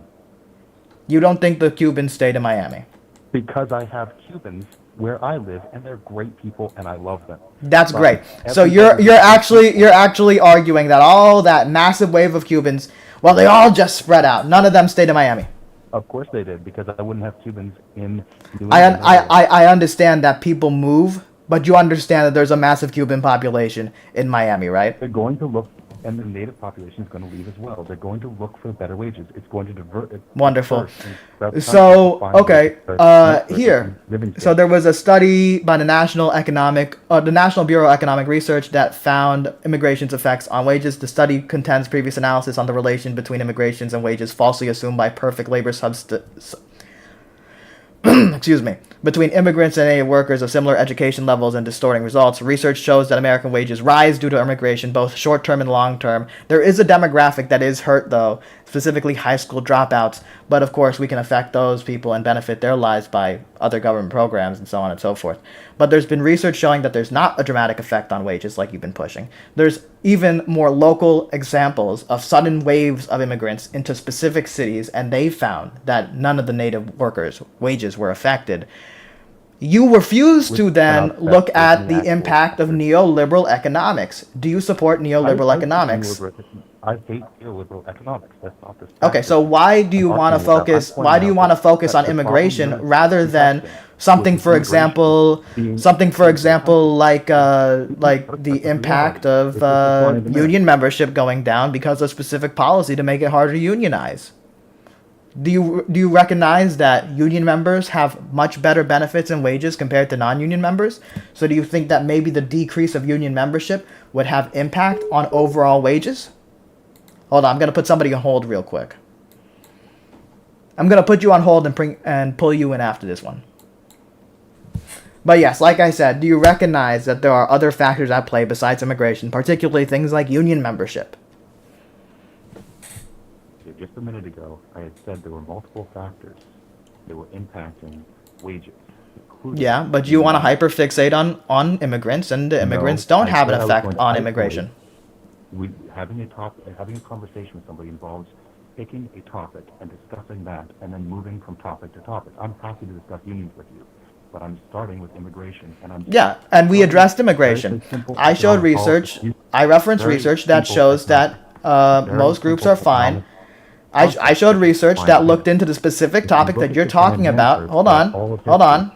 You don't think the Cubans stayed in Miami? Because I have Cubans where I live, and they're great people, and I love them. That's great. So you're actually arguing that all that massive wave of Cubans, well, they all just spread out. None of them stayed in Miami. Of course they did, because I wouldn't have Cubans in. I understand that people move, but you understand that there's a massive Cuban population in Miami, right? They're going to look, and the native population is going to leave as well. They're going to look for better wages. It's going to divert it. Wonderful. So, okay, here. So there was a study by the National Bureau of Economic Research that found immigration's effects on wages. The study contends previous analysis on the relation between immigrations and wages falsely assumed by perfect labor between immigrants and native workers of similar education levels and distorting results. Research shows that American wages rise due to immigration, both short-term and long-term. There is a demographic that is hurt, though, specifically high school dropouts. But, of course, we can affect those people and benefit their lives by other government programs and so on and so forth. But there's been research showing that there's not a dramatic effect on wages like you've been pushing. There's even more local examples of sudden waves of immigrants into specific cities, and they found that none of the native workers' wages were affected. You refuse to then look at the impact of neoliberal economics. Do you support neoliberal economics? I hate neoliberal economics. That's not the. Okay, so why do you want to focus? Why do you want to focus on immigration rather than something, for example, like the impact of union membership going down because of specific policy to make it harder to unionize? Do you recognize that union members have much better benefits and wages compared to non-union members? So do you think that maybe the decrease of union membership would have impact on overall wages? Hold on, I'm going to put somebody on hold real quick. I'm going to put you on hold and pull you in after this one. But yes, like I said, do you recognize that there are other factors at play besides immigration, particularly things like union membership? Just a minute ago, I had said there were multiple factors that were impacting wages. Yeah, but you want to hyperfixate on immigrants, and the immigrants don't have an effect on immigration. Having a conversation with somebody involves picking a topic and discussing that, and then moving from topic to topic. I'm happy to discuss unions with you, but I'm starting with immigration, and we addressed immigration. I showed research. I referenced research that shows that Most groups are fine. I showed research that looked into the specific topic that you're talking about. Hold on.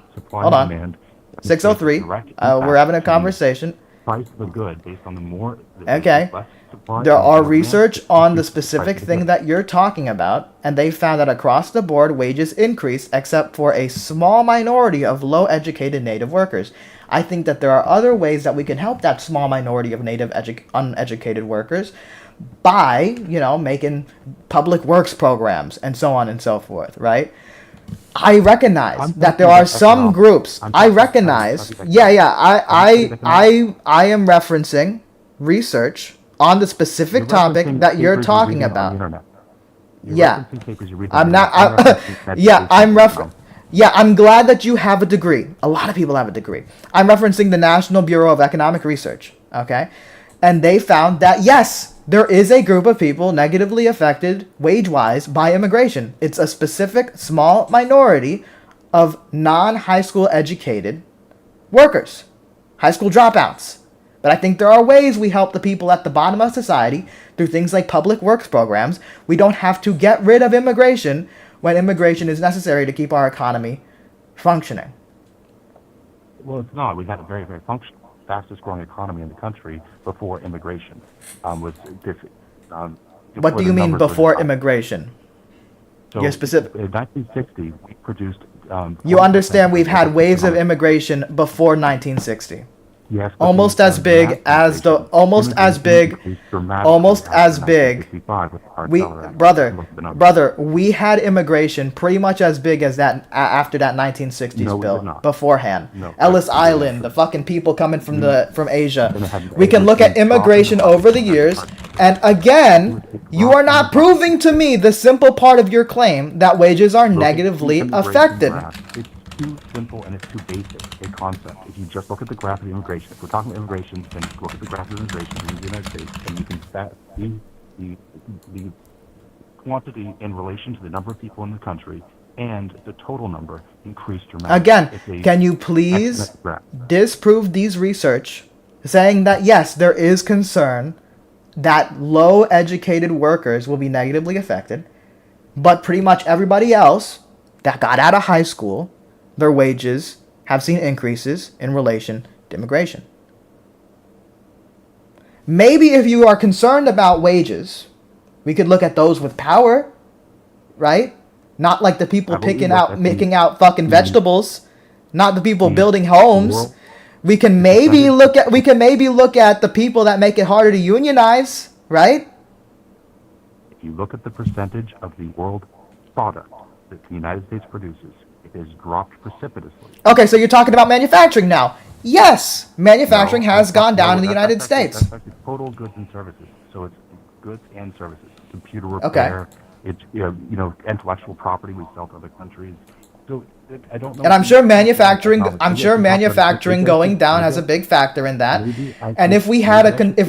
603. We're having a conversation. Price the good based on the more. Okay. There are research on the specific thing that you're talking about, and they found that across the board, wages increase except for a small minority of low-educated native workers. I think that there are other ways that we can help that small minority of native uneducated workers by, making public works programs and so on and so forth, right? I recognize that there are some groups. I recognize. I am referencing research on the specific topic that you're talking about. Yeah. I'm not. I'm glad that you have a degree. A lot of people have a degree. I'm referencing the National Bureau of Economic Research. Okay, and they found that yes, there is a group of people negatively affected wage-wise by immigration. It's a specific small minority of non-high school educated workers, high school dropouts. But I think there are ways we help the people at the bottom of society through things like public works programs. We don't have to get rid of immigration when immigration is necessary to keep our economy functioning. Well, it's not. We've had a very, very functional, fastest growing economy in the country before immigration. What do you mean before immigration? So You're specific. In 1960, we produced. You understand we've had waves of immigration before 1960. Yes, Almost as big as the almost as big. Brother, we had immigration pretty much as big as that after that 1960s bill. Beforehand, Ellis Island, the fucking people coming from Asia. We can look at immigration over the years, and again, you are not proving to me the simple part of your claim that wages are negatively affected. Too simple and it's too basic a concept. If you just look at the graph of immigration, if we're talking about immigration, then look at the graph of immigration in the United States, and you can see the quantity in relation to the number of people in the country and the total number increased dramatically. Again, can you please disprove these research saying that yes, there is concern that low-educated workers will be negatively affected, but pretty much everybody else that got out of high school, their wages have seen increases in relation to immigration. Maybe if you are concerned about wages, we could look at those with power, right? Not like the people picking out fucking vegetables, not the people building homes. We can maybe look at the people that make it harder to unionize, right? If you look at the percentage of the world product that the United States produces, it has dropped precipitously. Okay, so you're talking about manufacturing now. Yes, manufacturing has gone down in the United States. That's actually total goods and services. So it's goods and services. Computer repair, it's intellectual property we sell to other countries. So I don't know. And I'm sure manufacturing going down has a big factor in that. And if we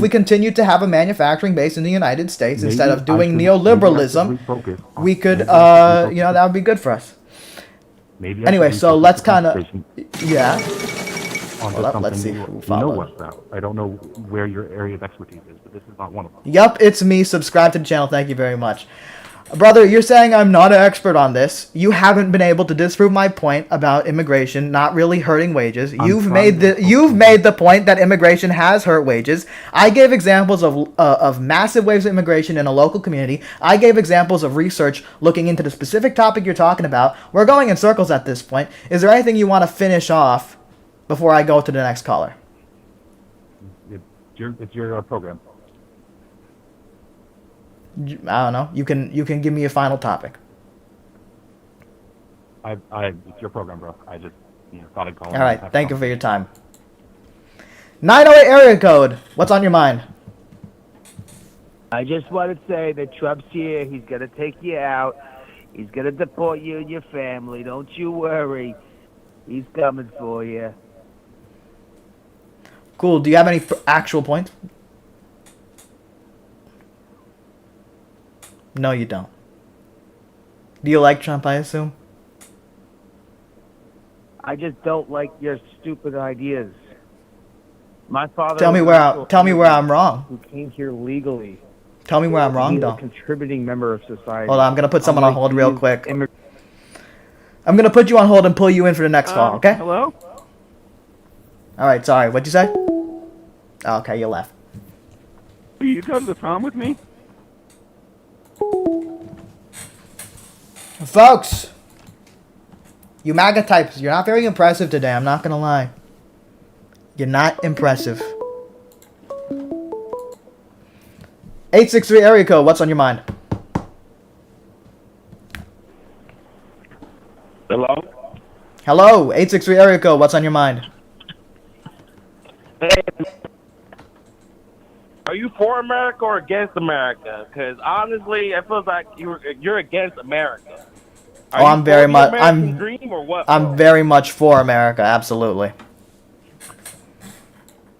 continue to have a manufacturing base in the United States instead of doing neoliberalism, we could that would be good for us. Anyway, so let's kind of let's see who followed. I don't know where your area of expertise is, but this is not one of them. Yup, it's me. Subscribe to the channel. Thank you very much. Brother, you're saying I'm not an expert on this. You haven't been able to disprove my point about immigration not really hurting wages. You've made the point that immigration has hurt wages. I gave examples of massive waves of immigration in a local community. I gave examples of research looking into the specific topic you're talking about. We're going in circles at this point. Is there anything you want to finish off before I go to the next caller? It's your program. I don't know. You can give me a final topic. It's your program, bro. I just thought I'd call. All right. Thank you for your time. 908 area code. What's on your mind? I just want to say that Trump's here. He's going to take you out. He's going to deport you and your family. Don't you worry. He's coming for you. Cool. Do you have any actual points? No, you don't. Do you like Trump, I assume? I just don't like your stupid ideas. My father. Tell me where I'm wrong. Who came here legally. Tell me where I'm wrong, He's a though. contributing member of society. Hold on, I'm gonna put someone on Unlike hold real these quick. immig- I'm gonna put you on hold and pull you in for the next call, okay? Hello? All right, sorry. What'd you say? Oh, okay, you left. Are you go to the prom with me? Folks, you MAGA types, you're not very impressive today. I'm not gonna lie. You're not impressive. 863 area code. What's on your mind? Hello? Hello, 863 area code. What's on your mind? Hey, are you for America or against America? Because honestly, it feels like you're against America. Are Oh, you I'm very for the much. American dream or what? I'm bro? very much for America. Absolutely.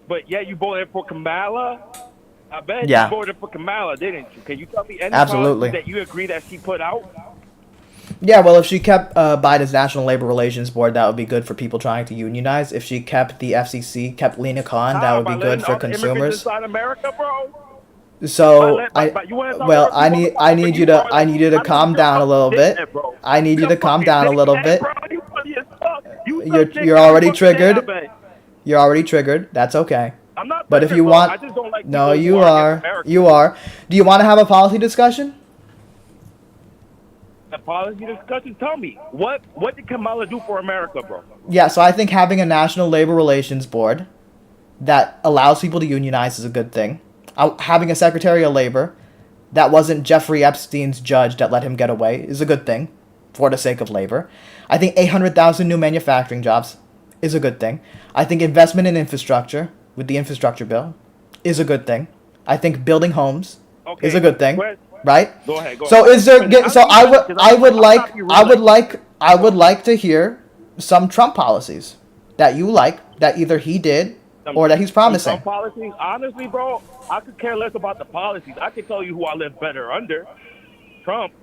But yeah, you voted for Kamala. I bet Yeah. you voted for Kamala, didn't you? Can you tell me any Absolutely. policies that you agree that she put out? Yeah, well, if she kept Biden's National Labor Relations Board, that would be good for people trying to unionize. If she kept the FCC, kept Lena Khan, that would By be good letting for all the immigrants consumers. inside America, bro. So You wanna talk well, about I people need fucking you you, to bro? I need you to I calm know down a you're little bit. fucking bro. I need you You're to calm fucking down a little dickhead, bit. bro. You funny as fuck. You You're such a you're dickhead. already You fucking triggered. dickhead. You're already triggered. That's okay. I'm not But if triggered, you bro. want, I just don't like no, people who you are are. against America. You are. Do you want to have a policy discussion? The policy discussion. Tell me what did Kamala do for America, bro? Yeah. So I think having a National Labor Relations Board that allows people to unionize is a good thing. Having a Secretary of Labor that wasn't Jeffrey Epstein's judge that let him get away is a good thing for the sake of labor. I think 800,000 new manufacturing jobs is a good thing. I think investment in infrastructure with the infrastructure bill is a good thing. I think building homes is a good thing, right? Go ahead. So ahead. is there? So I would like to hear some Trump policies that you like that either he did or that he's promising. Some policies, honestly, bro, I could care less about the policies. I can tell you who I live better under. Trump.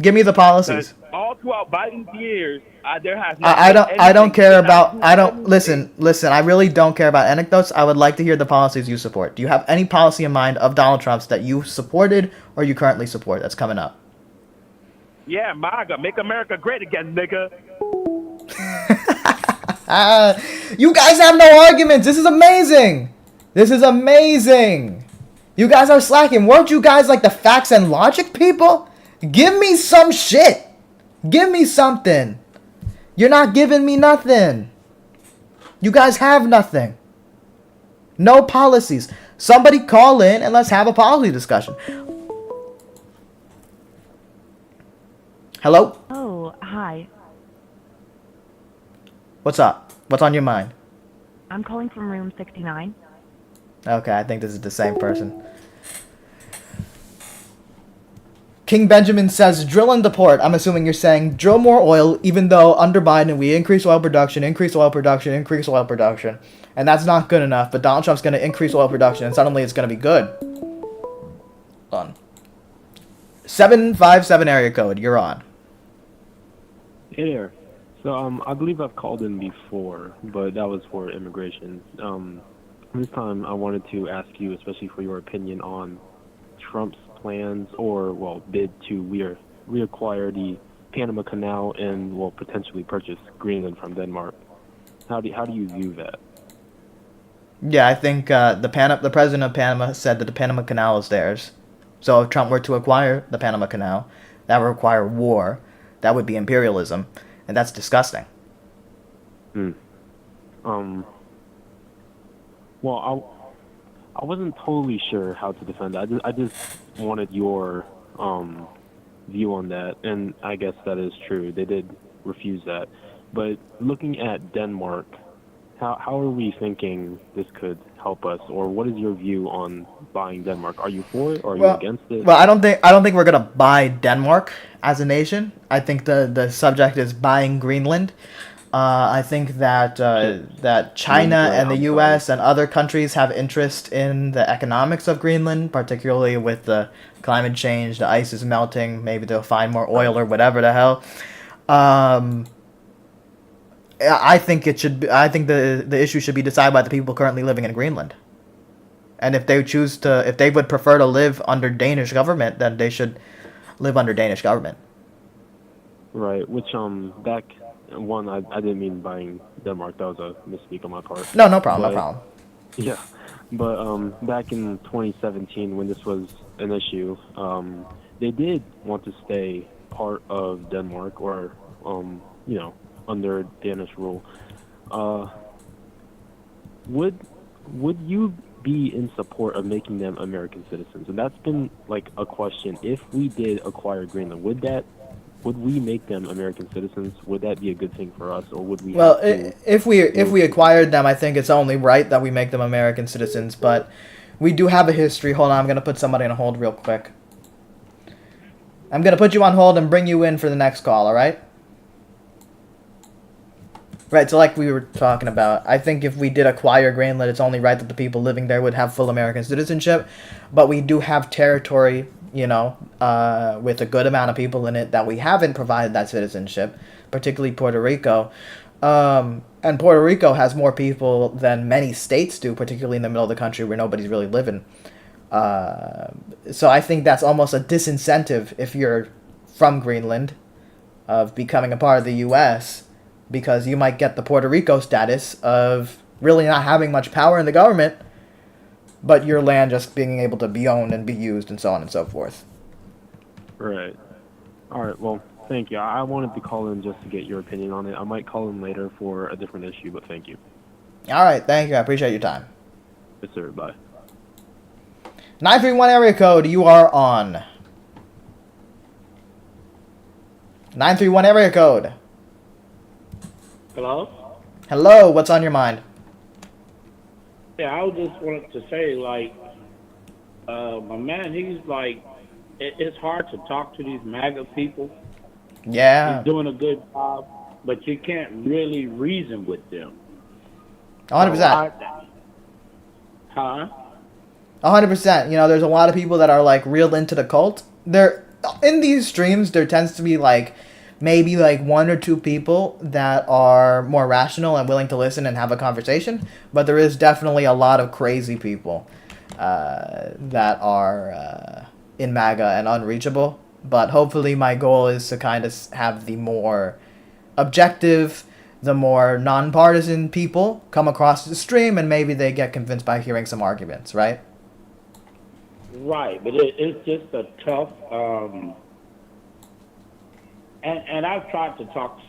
Give me the policies. All throughout Biden's years, there has not I been don't anything care that about do I don't anything. listen, I really don't care about anecdotes. I would like to hear the policies you support. Do you have any policy in mind of Donald Trump's that you supported or you currently support that's coming up? Yeah, MAGA, make America great again, nigga. You guys have no arguments. This is amazing. This is amazing. You guys are slacking. Weren't you guys like the facts and logic people? Give me some shit. Give me something. You're not giving me nothing. You guys have nothing. No policies. Somebody call in and let's have a policy discussion. Hello? Oh, hi. What's up? What's on your mind? I'm calling from room 69. Okay, I think this is the same person. King Benjamin says, drill and deport. I'm assuming you're saying drill more oil, even though under Biden we increase oil production. And that's not good enough, but Donald Trump's going to increase oil production, and suddenly it's going to be good. Hold on. 757 area code, you're on. Hey there. So, I believe I've called in before, but that was for immigration. This time I wanted to ask you, especially for your opinion on Trump's plans or, well, bid to reacquire the Panama Canal and, well, potentially purchase Greenland from Denmark. How do you view that? Yeah, I think the president of Panama said that the Panama Canal is theirs. So if Trump were to acquire the Panama Canal, that would require war. That would be imperialism, and that's disgusting. Well, I wasn't totally sure how to defend it. I just wanted your view on that, and I guess that is true. They did refuse that. But looking at Denmark, how are we thinking this could help us, or what is your view on buying Denmark? Are you for it, or are you against it? Well, I don't think we're gonna buy Denmark as a nation. I think the subject is buying Greenland. I think that that China and the U.S. and other countries have interest in the economics of Greenland, particularly with the climate change. The ice is melting. Maybe they'll find more oil or whatever the hell. I think the issue should be decided by the people currently living in Greenland. And if they choose to, if they would prefer to live under Danish government, then they should live under Danish government. Right. Which back one, I didn't mean buying Denmark. That was a misspeak on my part. No problem, But, no problem. Yeah, but back in 2017, when this was an issue, they did want to stay part of Denmark, or under Danish rule. Would you be in support of making them American citizens? And that's been like a question. If we did acquire Greenland, would we make them American citizens? Would that be a good thing for us, or would we? Well, if we acquired them, I think it's only right that we make them American citizens. But we do have a history. Hold on, I'm gonna put somebody on hold real quick. I'm gonna put you on hold and bring you in for the next call. All right? Right. So, like we were talking about, I think if we did acquire Greenland, it's only right that the people living there would have full American citizenship. But we do have territory, with a good amount of people in it that we haven't provided that citizenship, particularly Puerto Rico. And Puerto Rico has more people than many states do, particularly in the middle of the country where nobody's really living. So I think that's almost a disincentive if you're from Greenland of becoming a part of the U.S., because you might get the Puerto Rico status of really not having much power in the government, but your land just being able to be owned and be used and so on and so forth. Right. All right. Well, thank you. I wanted to call in just to get your opinion on it. I might call in later for a different issue, but thank you. All right. Thank you. I appreciate your time. Yes, sir. Bye. 931 area code. You are on. 931 area code. Hello? Hello. What's on your mind? Yeah, I just wanted to say, my man, he's like, it's hard to talk to these MAGA people. Yeah. He's doing a good job, but you can't really reason with them. 100%. Huh? 100%. There's a lot of people that are like real into the cult. In these streams, there tends to be maybe one or two people that are more rational and willing to listen and have a conversation, but there is definitely a lot of crazy people that are in MAGA and unreachable. But hopefully my goal is to kind of have the more objective, the more nonpartisan people come across the stream, and maybe they get convinced by hearing some arguments, right? Right, but it's just a tough, and I've tried to talk,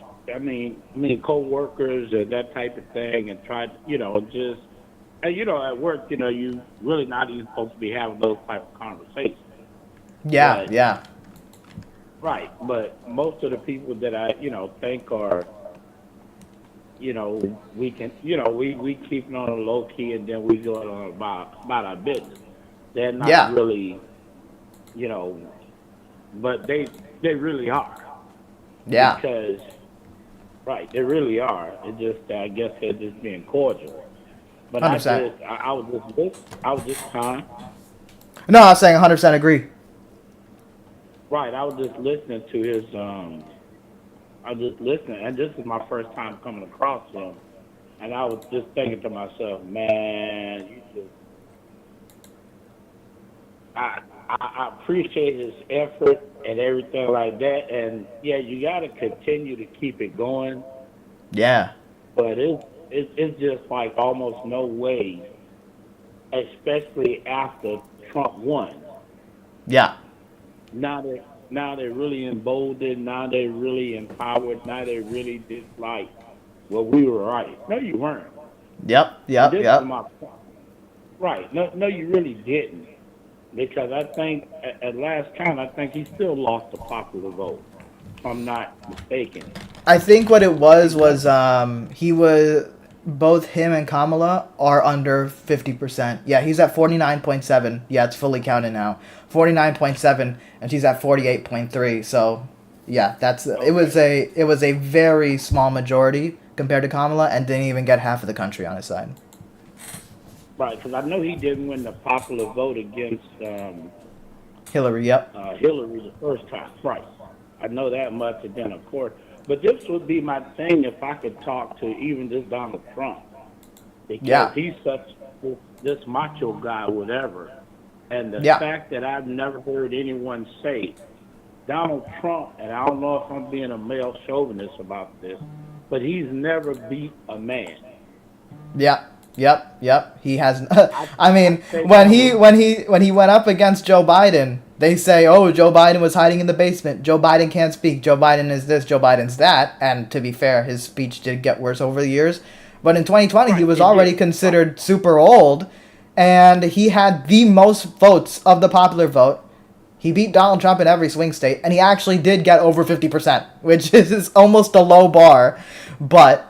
co-workers and that type of thing, and tried, at work, you really not even supposed to be having those type of conversations. Yeah, but, yeah. Right, but most of the people that I, think are, we can, we keep it on a low key, and then we go on about our business. They're not really, but they really are. Yeah. Because, right, they really are. It just, I guess they're just being cordial. But 100%. I was just huh? No, I was saying 100% agree. Right, I was just listening to his, I was just listening, and this is my first time coming across him, and I was just thinking to myself, man, you just, I appreciate his effort and everything like that, and yeah, you got to continue to keep it going. Yeah. But it's just like almost no way, especially after Trump won. Yeah. Now they're really emboldened. Now they're really empowered. Now they really just like, well, we were right. No, you weren't. Yep. This is my point. Right. No, you really didn't. Because I think, at last count, I think he still lost the popular vote, if I'm not mistaken. I think what it was he was, both him and Kamala are under 50%. Yeah, he's at 49.7. Yeah, it's fully counted now. 49.7, and she's at 48.3. So, yeah, it was a very small majority compared to Kamala, and didn't even get half of the country on his side. Right, because I know he didn't win the popular vote against Hillary. Yep. Hillary the first time. Right, I know that much. And then, of course, but this would be my thing if I could talk to even this Donald Trump. because he's such this macho guy, whatever. And the fact that I've never heard anyone say Donald Trump, and I don't know if I'm being a male chauvinist about this, but he's never beat a man. Yep. He has. I mean, when he went up against Joe Biden, they say, "Oh, Joe Biden was hiding in the basement. Joe Biden can't speak. Joe Biden is this. Joe Biden's that." And to be fair, his speech did get worse over the years. But in 2020, he was already considered super old, and he had the most votes of the popular vote. He beat Donald Trump in every swing state, and he actually did get over 50%, which is almost a low bar, but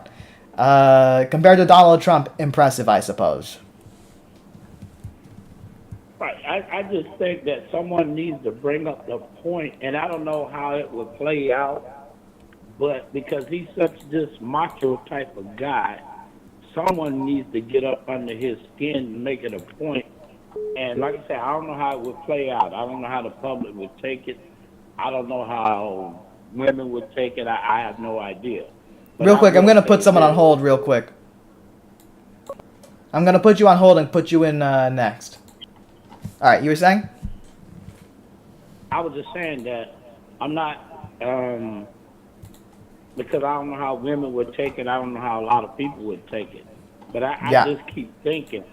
compared to Donald Trump, impressive, I suppose. Right. I just think that someone needs to bring up the point, and I don't know how it would play out, but because he's such this macho type of guy, someone needs to get up under his skin and make it a point. And like I said, I don't know how it would play out. I don't know how the public would take it. I don't know how women would take it. I have no idea. But real quick, I'm going to put someone on hold real quick. I'm going to put you on hold and put you in next. All right, you were saying? I was just saying that I'm not, because I don't know how women would take it. I don't know how a lot of people would take it. But I just keep thinking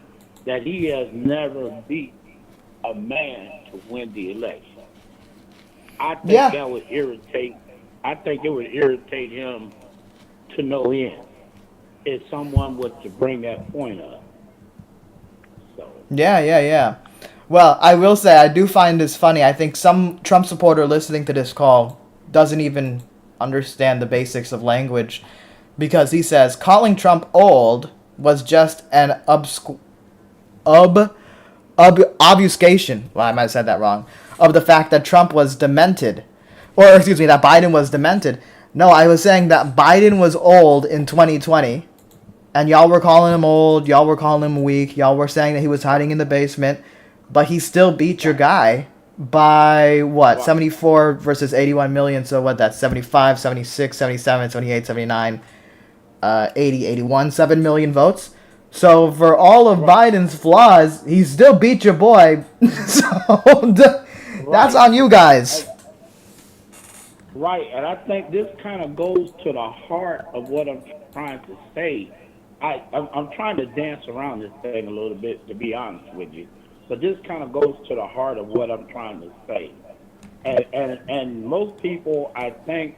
that he has never beat a man to win the election. I think that would irritate. I think it would irritate him to no end if someone was to bring that point up. So. Yeah. Well, I will say I do find this funny. I think some Trump supporter listening to this call doesn't even understand the basics of language, because he says calling Trump old was just an obfuscation. Well, I might have said that wrong. Of the fact that Trump was demented, or excuse me, that Biden was demented. No, I was saying that Biden was old in 2020, and y'all were calling him old, y'all were calling him weak, y'all were saying that he was hiding in the basement, but he still beat your guy by, what, 74 versus 81 million, so what, that's 75, 76, 77, 78, 79, 80, 81, 7 million votes. So for all of Biden's flaws, he still beat your boy, so that's on you guys. Right, and I think this kind of goes to the heart of what I'm trying to say. I'm trying to dance around this thing a little bit, to be honest with you. But this kind of goes to the heart of what I'm trying to say. And most people, I think,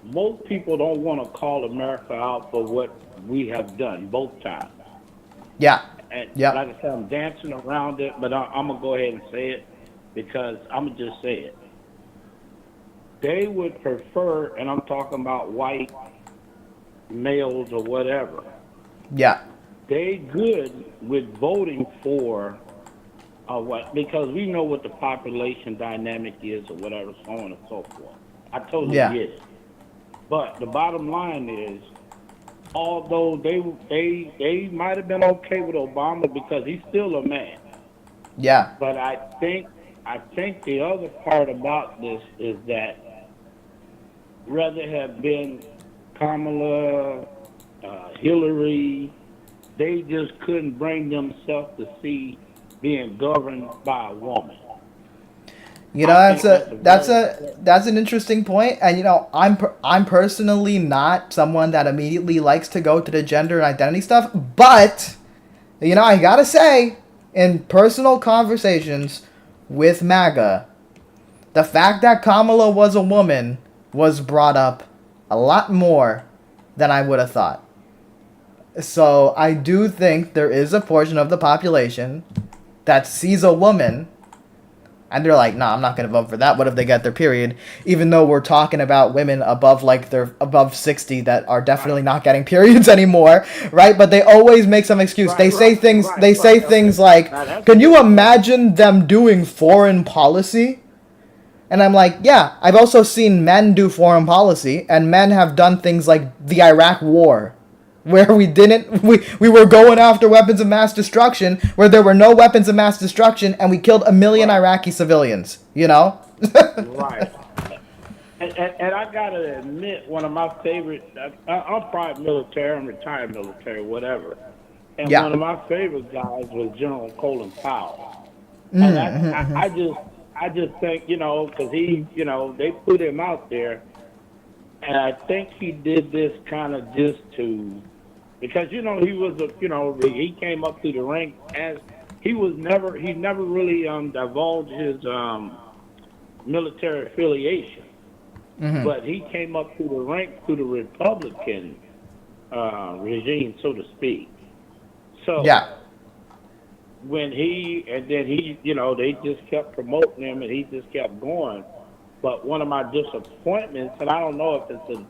most people don't want to call America out for what we have done both times. Yeah. And like I said, I'm dancing around it, but I'm going to go ahead and say it because I'm going to just say it. They would prefer, and I'm talking about white males or whatever. Yeah. They good with voting for what, because we know what the population dynamic is or whatever, so on and so forth. I totally get it. But the bottom line is, although they might have been okay with Obama because he's still a man. Yeah. But I think the other part about this is that rather have been Kamala, Hillary, they just couldn't bring themselves to see being governed by a woman. You know, that's an interesting point, and you know, I'm personally not someone that immediately likes to go to the gender and identity stuff, but you know, I gotta say, in personal conversations with MAGA, the fact that Kamala was a woman was brought up a lot more than I would have thought. So I do think there is a portion of the population that sees a woman and they're like, nah, I'm not going to vote for that. What if they get their period? Even though we're talking about women they're above 60 that are definitely not getting periods anymore, right? But they always make some excuse. They say things like, can you imagine them doing foreign policy? And I'm like, yeah, I've also seen men do foreign policy, and men have done things like the Iraq War, where we were going after weapons of mass destruction, where there were no weapons of mass destruction, and we killed 1 million Iraqi civilians, you know? Right. And I gotta admit, one of my favorite, I'm private military, I'm retired military, whatever. and Yeah. one of my favorite guys was General Colin Powell. And Mm-hmm. I just think, because they put him out there, and I think he did this kind of just to, because he was he came up through the ranks as he never really divulged his military affiliation, Mm-hmm. but he came up through the ranks through the Republican regime, so to speak. So Yeah. when and then they just kept promoting him and he just kept going. But one of my disappointments, and I don't know if it's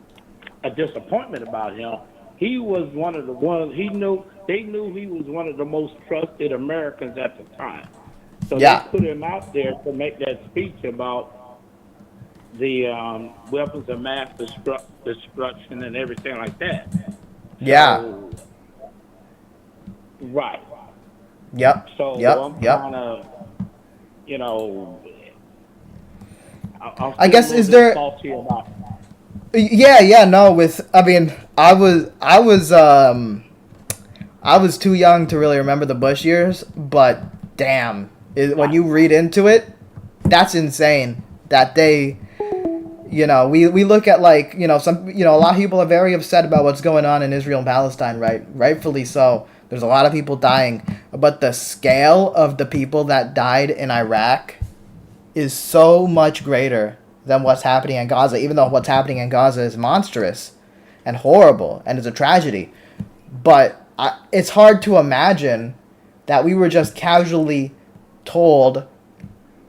a disappointment about him, he was one of the ones they knew he was one of the most trusted Americans at the time. So they Yeah. put him out there to make that speech about the weapons of mass destruction and everything like that. Yeah. So, right. Yep. So Yep. I'm Yep. kind of, you know, I'm I still a guess little is bit there? salty about. Yeah. Yeah. No. I mean, I was too young to really remember the Bush years, but damn, when Right. you read into it, that's insane. That they, we look at like, a lot of people are very upset about what's going on in Israel and Palestine, right? Rightfully so. There's a lot of people dying, but the scale of the people that died in Iraq is so much greater than what's happening in Gaza, even though what's happening in Gaza is monstrous and horrible and is a tragedy. But it's hard to imagine that we were just casually told,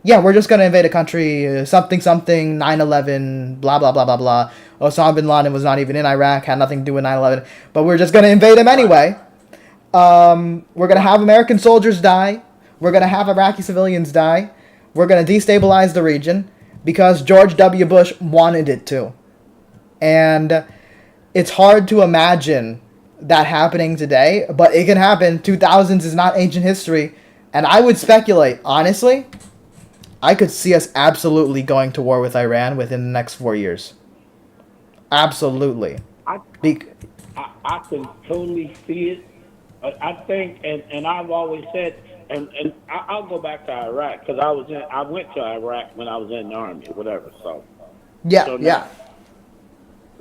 yeah, we're just going to invade a country, something, something, 9/11, blah, blah, blah, blah, blah. Osama bin Laden was not even in Iraq, had nothing to do with 9/11, but we're just going to invade him anyway. We're going to have American soldiers die. We're going to have Iraqi civilians die. We're going to destabilize the region because George W. Bush wanted it to. And it's hard to imagine that happening today, but it can happen. 2000s is not ancient history. And I would speculate, honestly, I could see us absolutely going to war with Iran within the next 4 years. Absolutely. I, Be- I can totally see it. I think, and I've always said, and I'll go back to Iraq because I went to Iraq when I was in the army, or whatever. So yeah, now, yeah.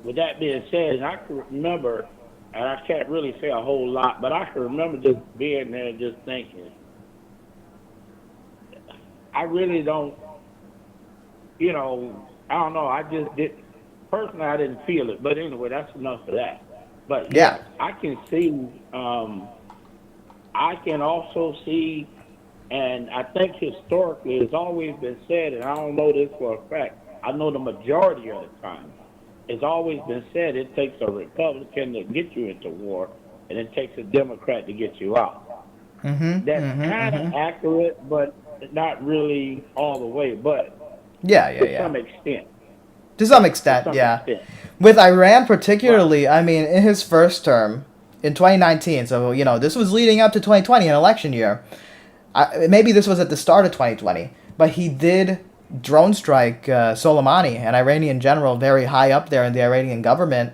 with that being said, and I can remember, and I can't really say a whole lot, but I can remember just being there and just thinking, I really don't, I don't know. I just did. Personally, I didn't feel it, but anyway, that's enough of that. But Yeah. yes, I can see. I can also see, and I think historically it's always been said, and I don't know this for a fact. I know the majority of the time, it's always been said it takes a Republican to get you into war, and it takes a Democrat to get you out. That's kind of accurate, but not really all the way, but Yeah, yeah, to yeah. some extent. To some extent, yeah. With Iran particularly, I mean, in his first term in 2019, so, this was leading up to 2020, an election year. Maybe this was at the start of 2020, but he did drone strike Soleimani, an Iranian general very high up there in the Iranian government.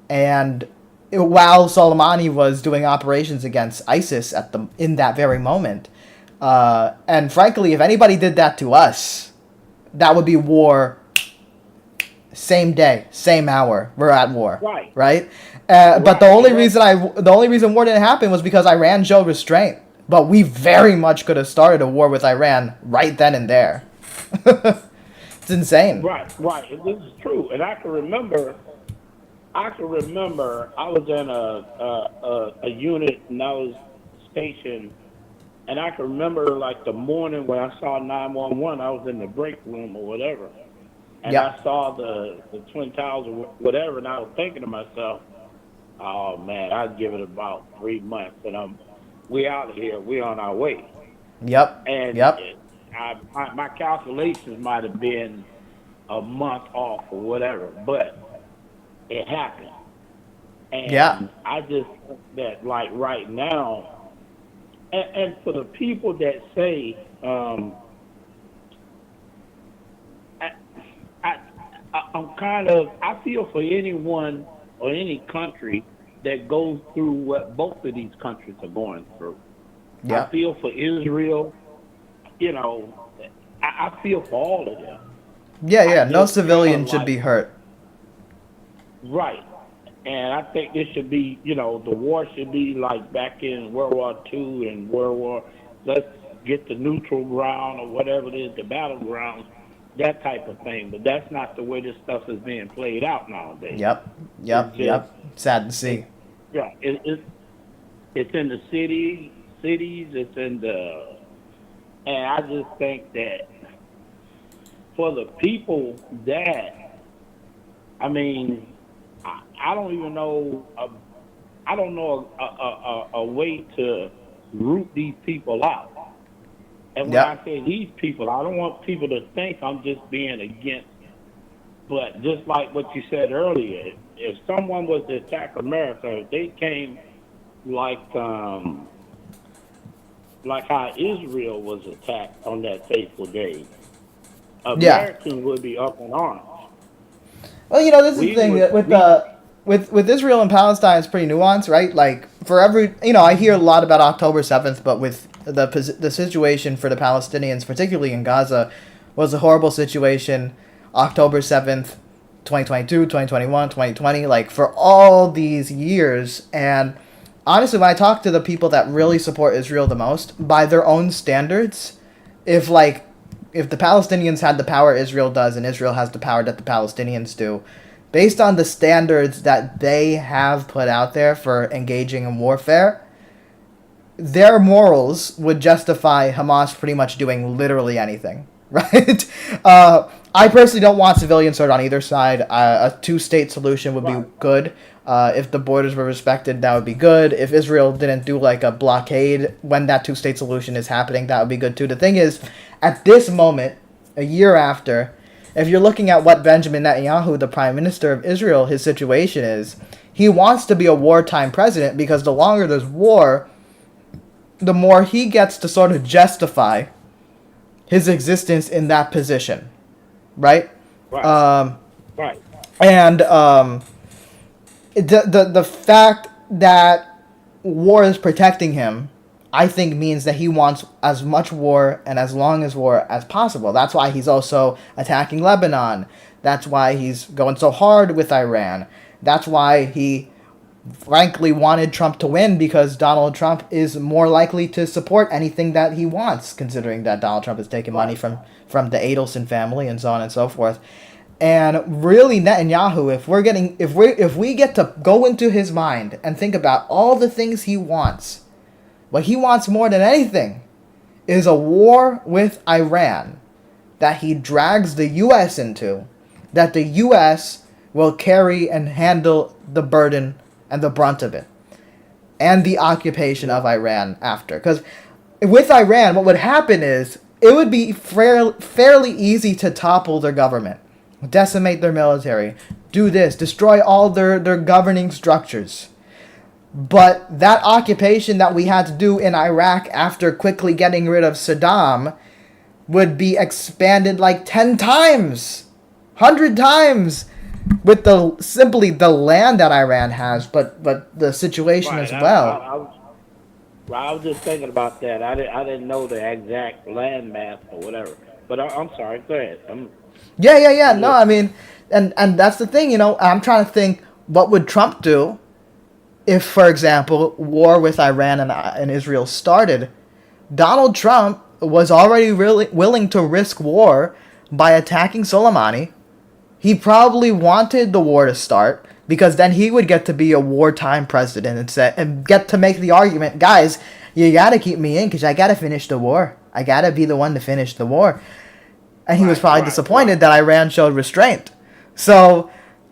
And while Soleimani was doing operations against ISIS in that very moment. And frankly, if anybody did that to us, that would be war. Same day, same hour, we're at war, right? But the only reason war didn't happen was because Iran showed restraint. But we very much could have started a war with Iran right then and there. It's insane. Right. This is true, and I can remember. I was in a unit, and I was stationed, and I can remember like the morning when I saw 911. I was in the break room or whatever. And I saw the Twin Towers or whatever, and I was thinking to myself, oh, man, I'd give it about 3 months, and we out of here. We on our way. Yep. And my calculations might have been a month off or whatever, but it happened. And I just think that, like, right now, and for the people that say, I feel for anyone or any country that goes through what both of these countries are going through. Yeah. I feel for Israel. You know, I feel for all of them. Yeah. No just civilian feel should like- be hurt. Right. And I think this should be, the war should be like back in World War II and World War. Let's get the neutral ground or whatever it is, the battleground, that type of thing. But that's not the way this stuff is being played out nowadays. Yep. Sad to see. Yeah, it's in the cities. It's in and I just think that for the people that, I mean, I don't even know. I don't know a way to root these people out. And when I say these people, I don't want people to think I'm just being against. But just like what you said earlier, if someone was to attack America, if they came like how Israel was attacked on that fateful day, Americans would be up in arms. Well, this is the thing with Israel and Palestine, it's pretty nuanced, right? Like for every, I hear a lot about October 7th, but with the situation for the Palestinians, particularly in Gaza, was a horrible situation. October 7th, 2022, 2021, 2020, like for all these years. And honestly, when I talk to the people that really support Israel the most, by their own standards, if the Palestinians had the power Israel does and Israel has the power that the Palestinians do, based on the standards that they have put out there for engaging in warfare, their morals would justify Hamas pretty much doing literally anything, right? I personally don't want civilians hurt on either side. A two-state solution would be good. If the borders were respected, that would be good. If Israel didn't do like a blockade when that two-state solution is happening, that would be good too. The thing is, at this moment, a year after, if you're looking at what Benjamin Netanyahu, the Prime Minister of Israel, his situation is, he wants to be a wartime president because the longer there's war, the more he gets to sort of justify his existence in that position, right? Right. And the fact that war is protecting him, I think, means that he wants as much war and as long as war as possible. That's why he's also attacking Lebanon. That's why he's going so hard with Iran. That's why he frankly wanted Trump to win, because Donald Trump is more likely to support anything that he wants, considering that Donald Trump has taken money from the Adelson family and so on and so forth. And really, Netanyahu, if we get to go into his mind and think about all the things he wants, what he wants more than anything is a war with Iran that he drags the U.S. into, that the U.S. will carry and handle the burden and the brunt of it, and the occupation of Iran after. Because with Iran, what would happen is it would be fairly easy to topple their government, decimate their military, do this, destroy all their governing structures. But that occupation that we had to do in Iraq after quickly getting rid of Saddam would be expanded like 10 times, 100 times, with simply the land that Iran has, but the situation as well. I was just thinking about that. I didn't know the exact land mass or whatever. But I'm sorry. Go ahead. Yeah. No, I mean, and that's the thing. I'm trying to think, what would Trump do if, for example, war with Iran and Israel started? Donald Trump was already really willing to risk war by attacking Soleimani. He probably wanted the war to start because then he would get to be a wartime president and get to make the argument, guys, you got to keep me in because I got to finish the war. I got to be the one to finish the war. And he was probably disappointed that Iran showed restraint. So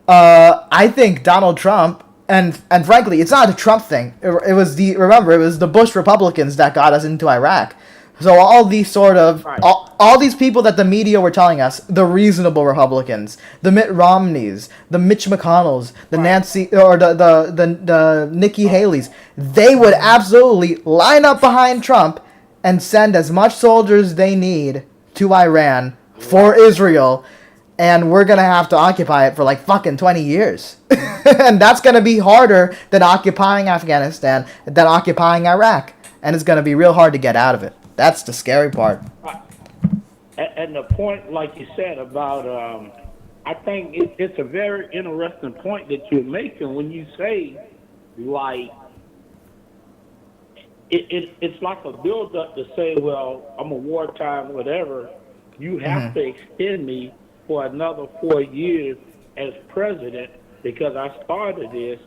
I think Donald Trump, and frankly, it's not a Trump thing. It was the Bush Republicans that got us into Iraq. So all these all these people that the media were telling us, the reasonable Republicans, the Mitt Romneys, the Mitch McConnells, the Nancy or the Nikki Haley's, they would absolutely line up behind Trump and send as much soldiers they need to Iran for Israel, and we're gonna have to occupy it for like fucking 20 years. And that's gonna be harder than occupying Afghanistan, than occupying Iraq. And it's gonna be real hard to get out of it. That's the scary part. And the point, like you said, about I think it's a very interesting point that you're making when you say, like, it's like a build-up to say, well, I'm a wartime, whatever. You have to extend me for another 4 years as president because I started this,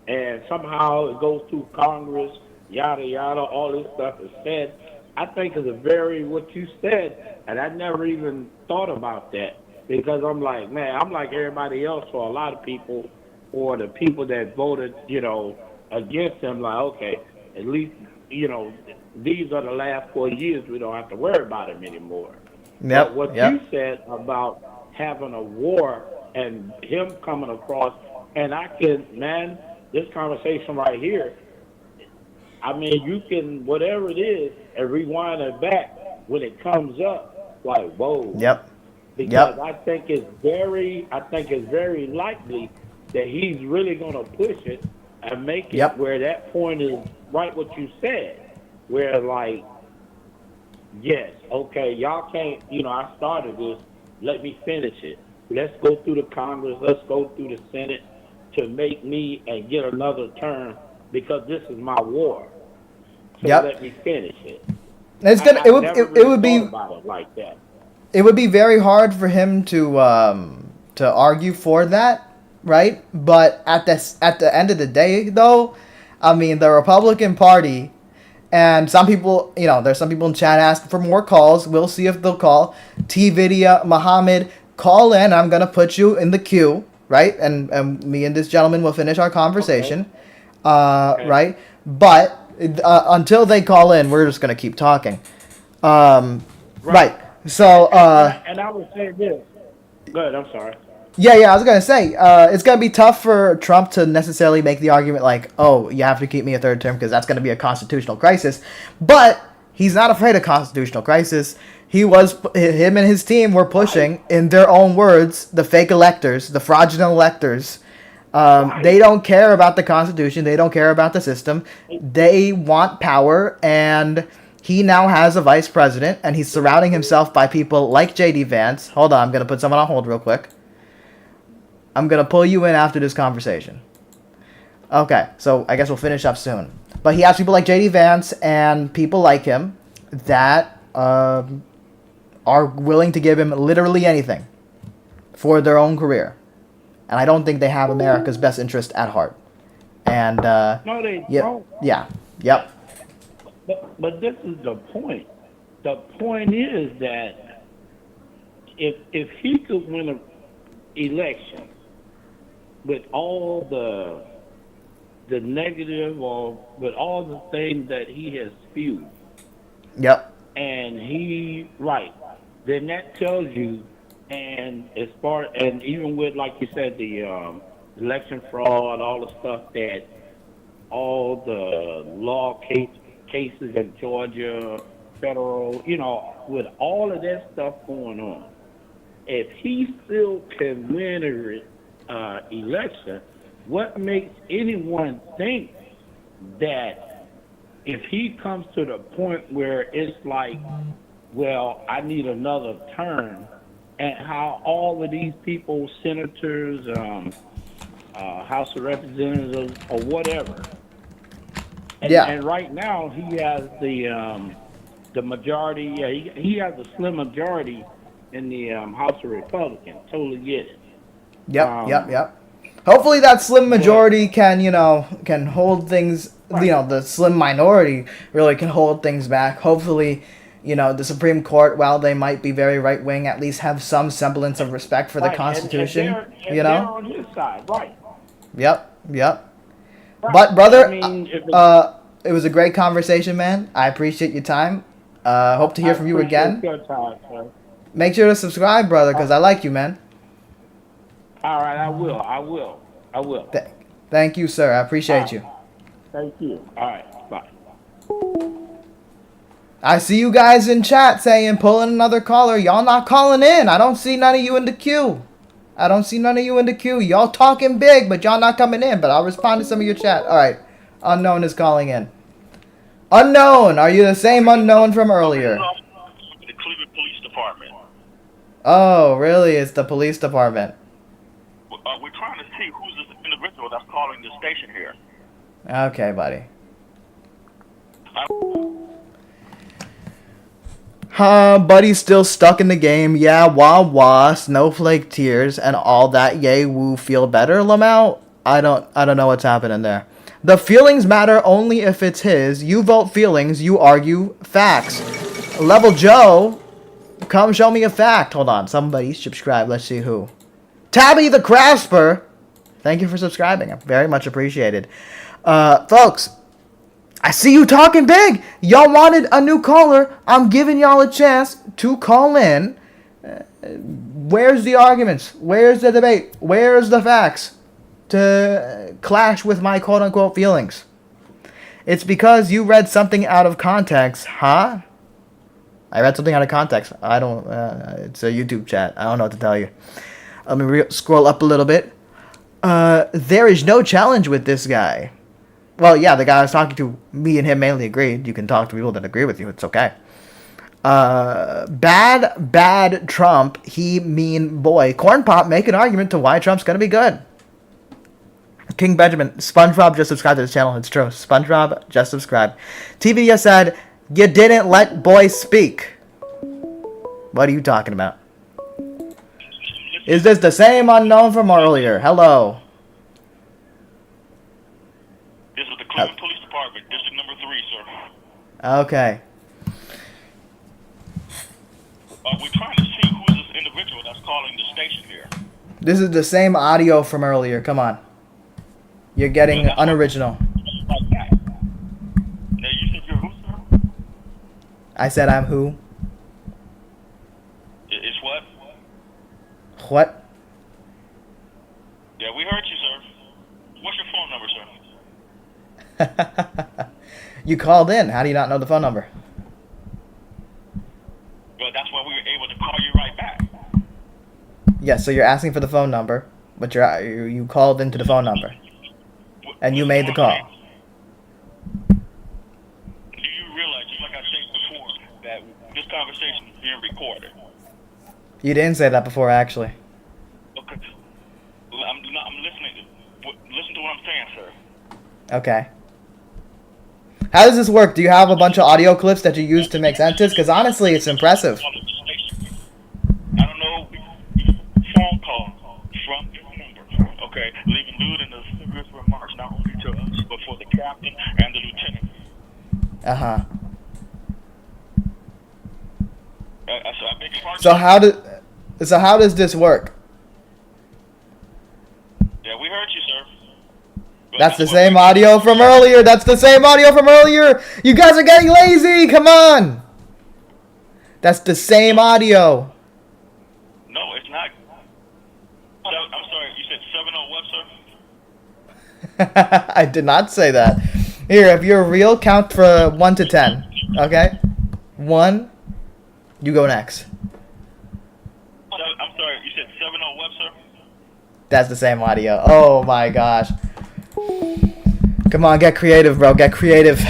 and somehow it goes through Congress, yada, yada, all this stuff is said. I think it's a very, what you said, and I never even thought about that because I'm like, man, I'm like everybody else for a lot of people or the people that voted, against him, like, okay, at least, these are the last 4 years. We don't have to worry about him anymore. Yep. But what you said about having a war and him coming across, and this conversation right here, I mean, you can, whatever it is, and rewind it back when it comes up, like, whoa. Yep. Because I think it's very likely that he's really going to push it and make it where that point is right what you said, where, like, yes, okay, y'all can't, I started this, let me finish it. Let's go through the Congress, let's go through the Senate to make me and get another term because this is my war. So let me finish it. It would be about it like that. It would be very hard for him to argue for that, right? But at the end of the day, though, I mean, the Republican Party, and some people, there's some people in chat asking for more calls. We'll see if they'll call. T-Vidya, Muhammad, call in. I'm gonna put you in the queue, right? And me and this gentleman will finish our conversation, right? But until they call in, we're just gonna keep talking, right? So, and I would say this. Go ahead, I'm sorry. Yeah, I was going to say, it's going to be tough for Trump to necessarily make the argument like, oh, you have to keep me a third term because that's going to be a constitutional crisis. But he's not afraid of constitutional crisis. Him and his team were pushing, in their own words, the fake electors, the fraudulent electors. They don't care about the Constitution. They don't care about the system. They want power, and he now has a vice president, and he's surrounding himself by people like J.D. Vance. Hold on, I'm going to put someone on hold real quick. I'm going to pull you in after this conversation. Okay, so I guess we'll finish up soon. But he has people like J.D. Vance and people like him that are willing to give him literally anything for their own career. And I don't think they have America's best interest at heart. And, no, they don't. Yep. But this is the point. The point is that if he could win an election with all the negative or with all the things that he has spewed, and then that tells you, and as far and even with, like you said, the election fraud, all the stuff that all the law cases in Georgia, federal, with all of that stuff going on, if he still can win an election, what makes anyone think that if he comes to the point where it's like, well, I need another term, and how all of these people, senators, House of Representatives, or whatever, and right now he has the majority. He has a slim majority in the House of Republicans. Totally get it. Yep. Hopefully that slim majority can hold things. The slim minority really can hold things back. Hopefully, the Supreme Court, while they might be very right wing, at least have some semblance of respect for the Constitution. And they're on his side, right? Yep. Right. But brother, it was a great conversation, man. I appreciate your time. Hope to hear from you again. Your time, sir. Make sure to subscribe, brother, because I like you, man. All right, I will. Thank you, sir. I appreciate you. Thank you. All right, bye. I see you guys in chat saying pulling another caller. Y'all not calling in. I don't see none of you in the queue. Y'all talking big, but y'all not coming in. But I'll respond to some of your chat. All right. Unknown is calling in. Unknown, are you the same unknown from earlier? The Cleveland Police Department. Oh, really? It's the police department. We're trying to see who's this individual that's calling the station here. Okay, buddy. Buddy's still stuck in the game. Yeah, wah wah, snowflake tears, and all that. Yay, woo, feel better, Lamau? I don't know what's happening there. The feelings matter only if it's his. You vote feelings, you argue facts. Level Joe, come show me a fact. Hold on, somebody subscribe. Let's see who. Tabby the Crasper, thank you for subscribing. Very much appreciated. Folks, I see you talking big. Y'all wanted a new caller. I'm giving y'all a chance to call in. Where's the arguments? Where's the debate? Where's the facts to clash with my quote-unquote feelings? It's because you read something out of context, huh? I read something out of context. I don't... it's a YouTube chat. I don't know what to tell you. Let me scroll up a little bit. There is no challenge with this guy. Well, yeah, the guy I was talking to, me and him mainly agreed. You can talk to people that agree with you. It's okay. Bad Trump. He mean boy. Corn Pop, make an argument to why Trump's gonna be good. King Benjamin. SpongeBob just subscribed to this channel. It's true. SpongeBob just subscribed. TVS said, you didn't let boy speak. What are you talking about? Is this the same unknown from earlier? Hello. This is the Cleveland Police Department, District Number 3, sir. Okay. We're trying to see who's this individual that's calling the station here. This is the same audio from earlier. Come on. You're getting unoriginal. Like that. Now, you said you're who, sir? I said I'm who? It's what? What? Yeah, we heard you, sir. What's your phone number, sir? You called in. How do you not know the phone number? Well, that's why we were able to call you right back. Yes, so you're asking for the phone number, but you called into the phone number. And you made the call. Do you realize, just like I said before, that this conversation is being recorded? You didn't say that before, actually. Okay. I'm listening. Listen to what I'm saying, sir. Okay. How does this work? Do you have a bunch of audio clips that you use to make sentences? Because honestly, it's impressive. I don't know. Phone call from your number. Okay. Leaving lewd and the serious remarks not only to us, but for the captain and the lieutenant. Uh-huh. So I beg your pardon? So how does this work? Yeah, we heard you, sir. But That's the same audio from earlier. You guys are getting lazy. Come on. That's the same audio. No, it's not. I'm sorry. You said 70 what, sir? I did not say that. Here, if you're real, count for 1 to 10. Okay? 1. You go next. I'm sorry. You said 70 what, sir? That's the same audio. Oh my gosh. Come on, get creative, bro. Get creative.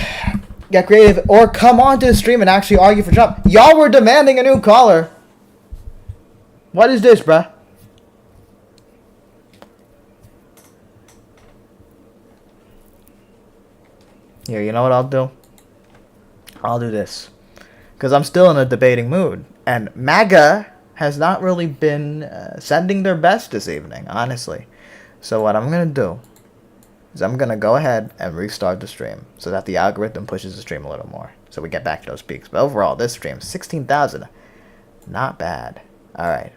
Or come on to the stream and actually argue for Trump. Y'all were demanding a new caller. What is this, bruh? Here, you know what I'll do? I'll do this. Because I'm still in a debating mood. And MAGA has not really been sending their best this evening, honestly. So what I'm going to do is I'm going to go ahead and restart the stream so that the algorithm pushes the stream a little more. So we get back to those peaks. But overall, this stream, 16,000. Not bad. Alright.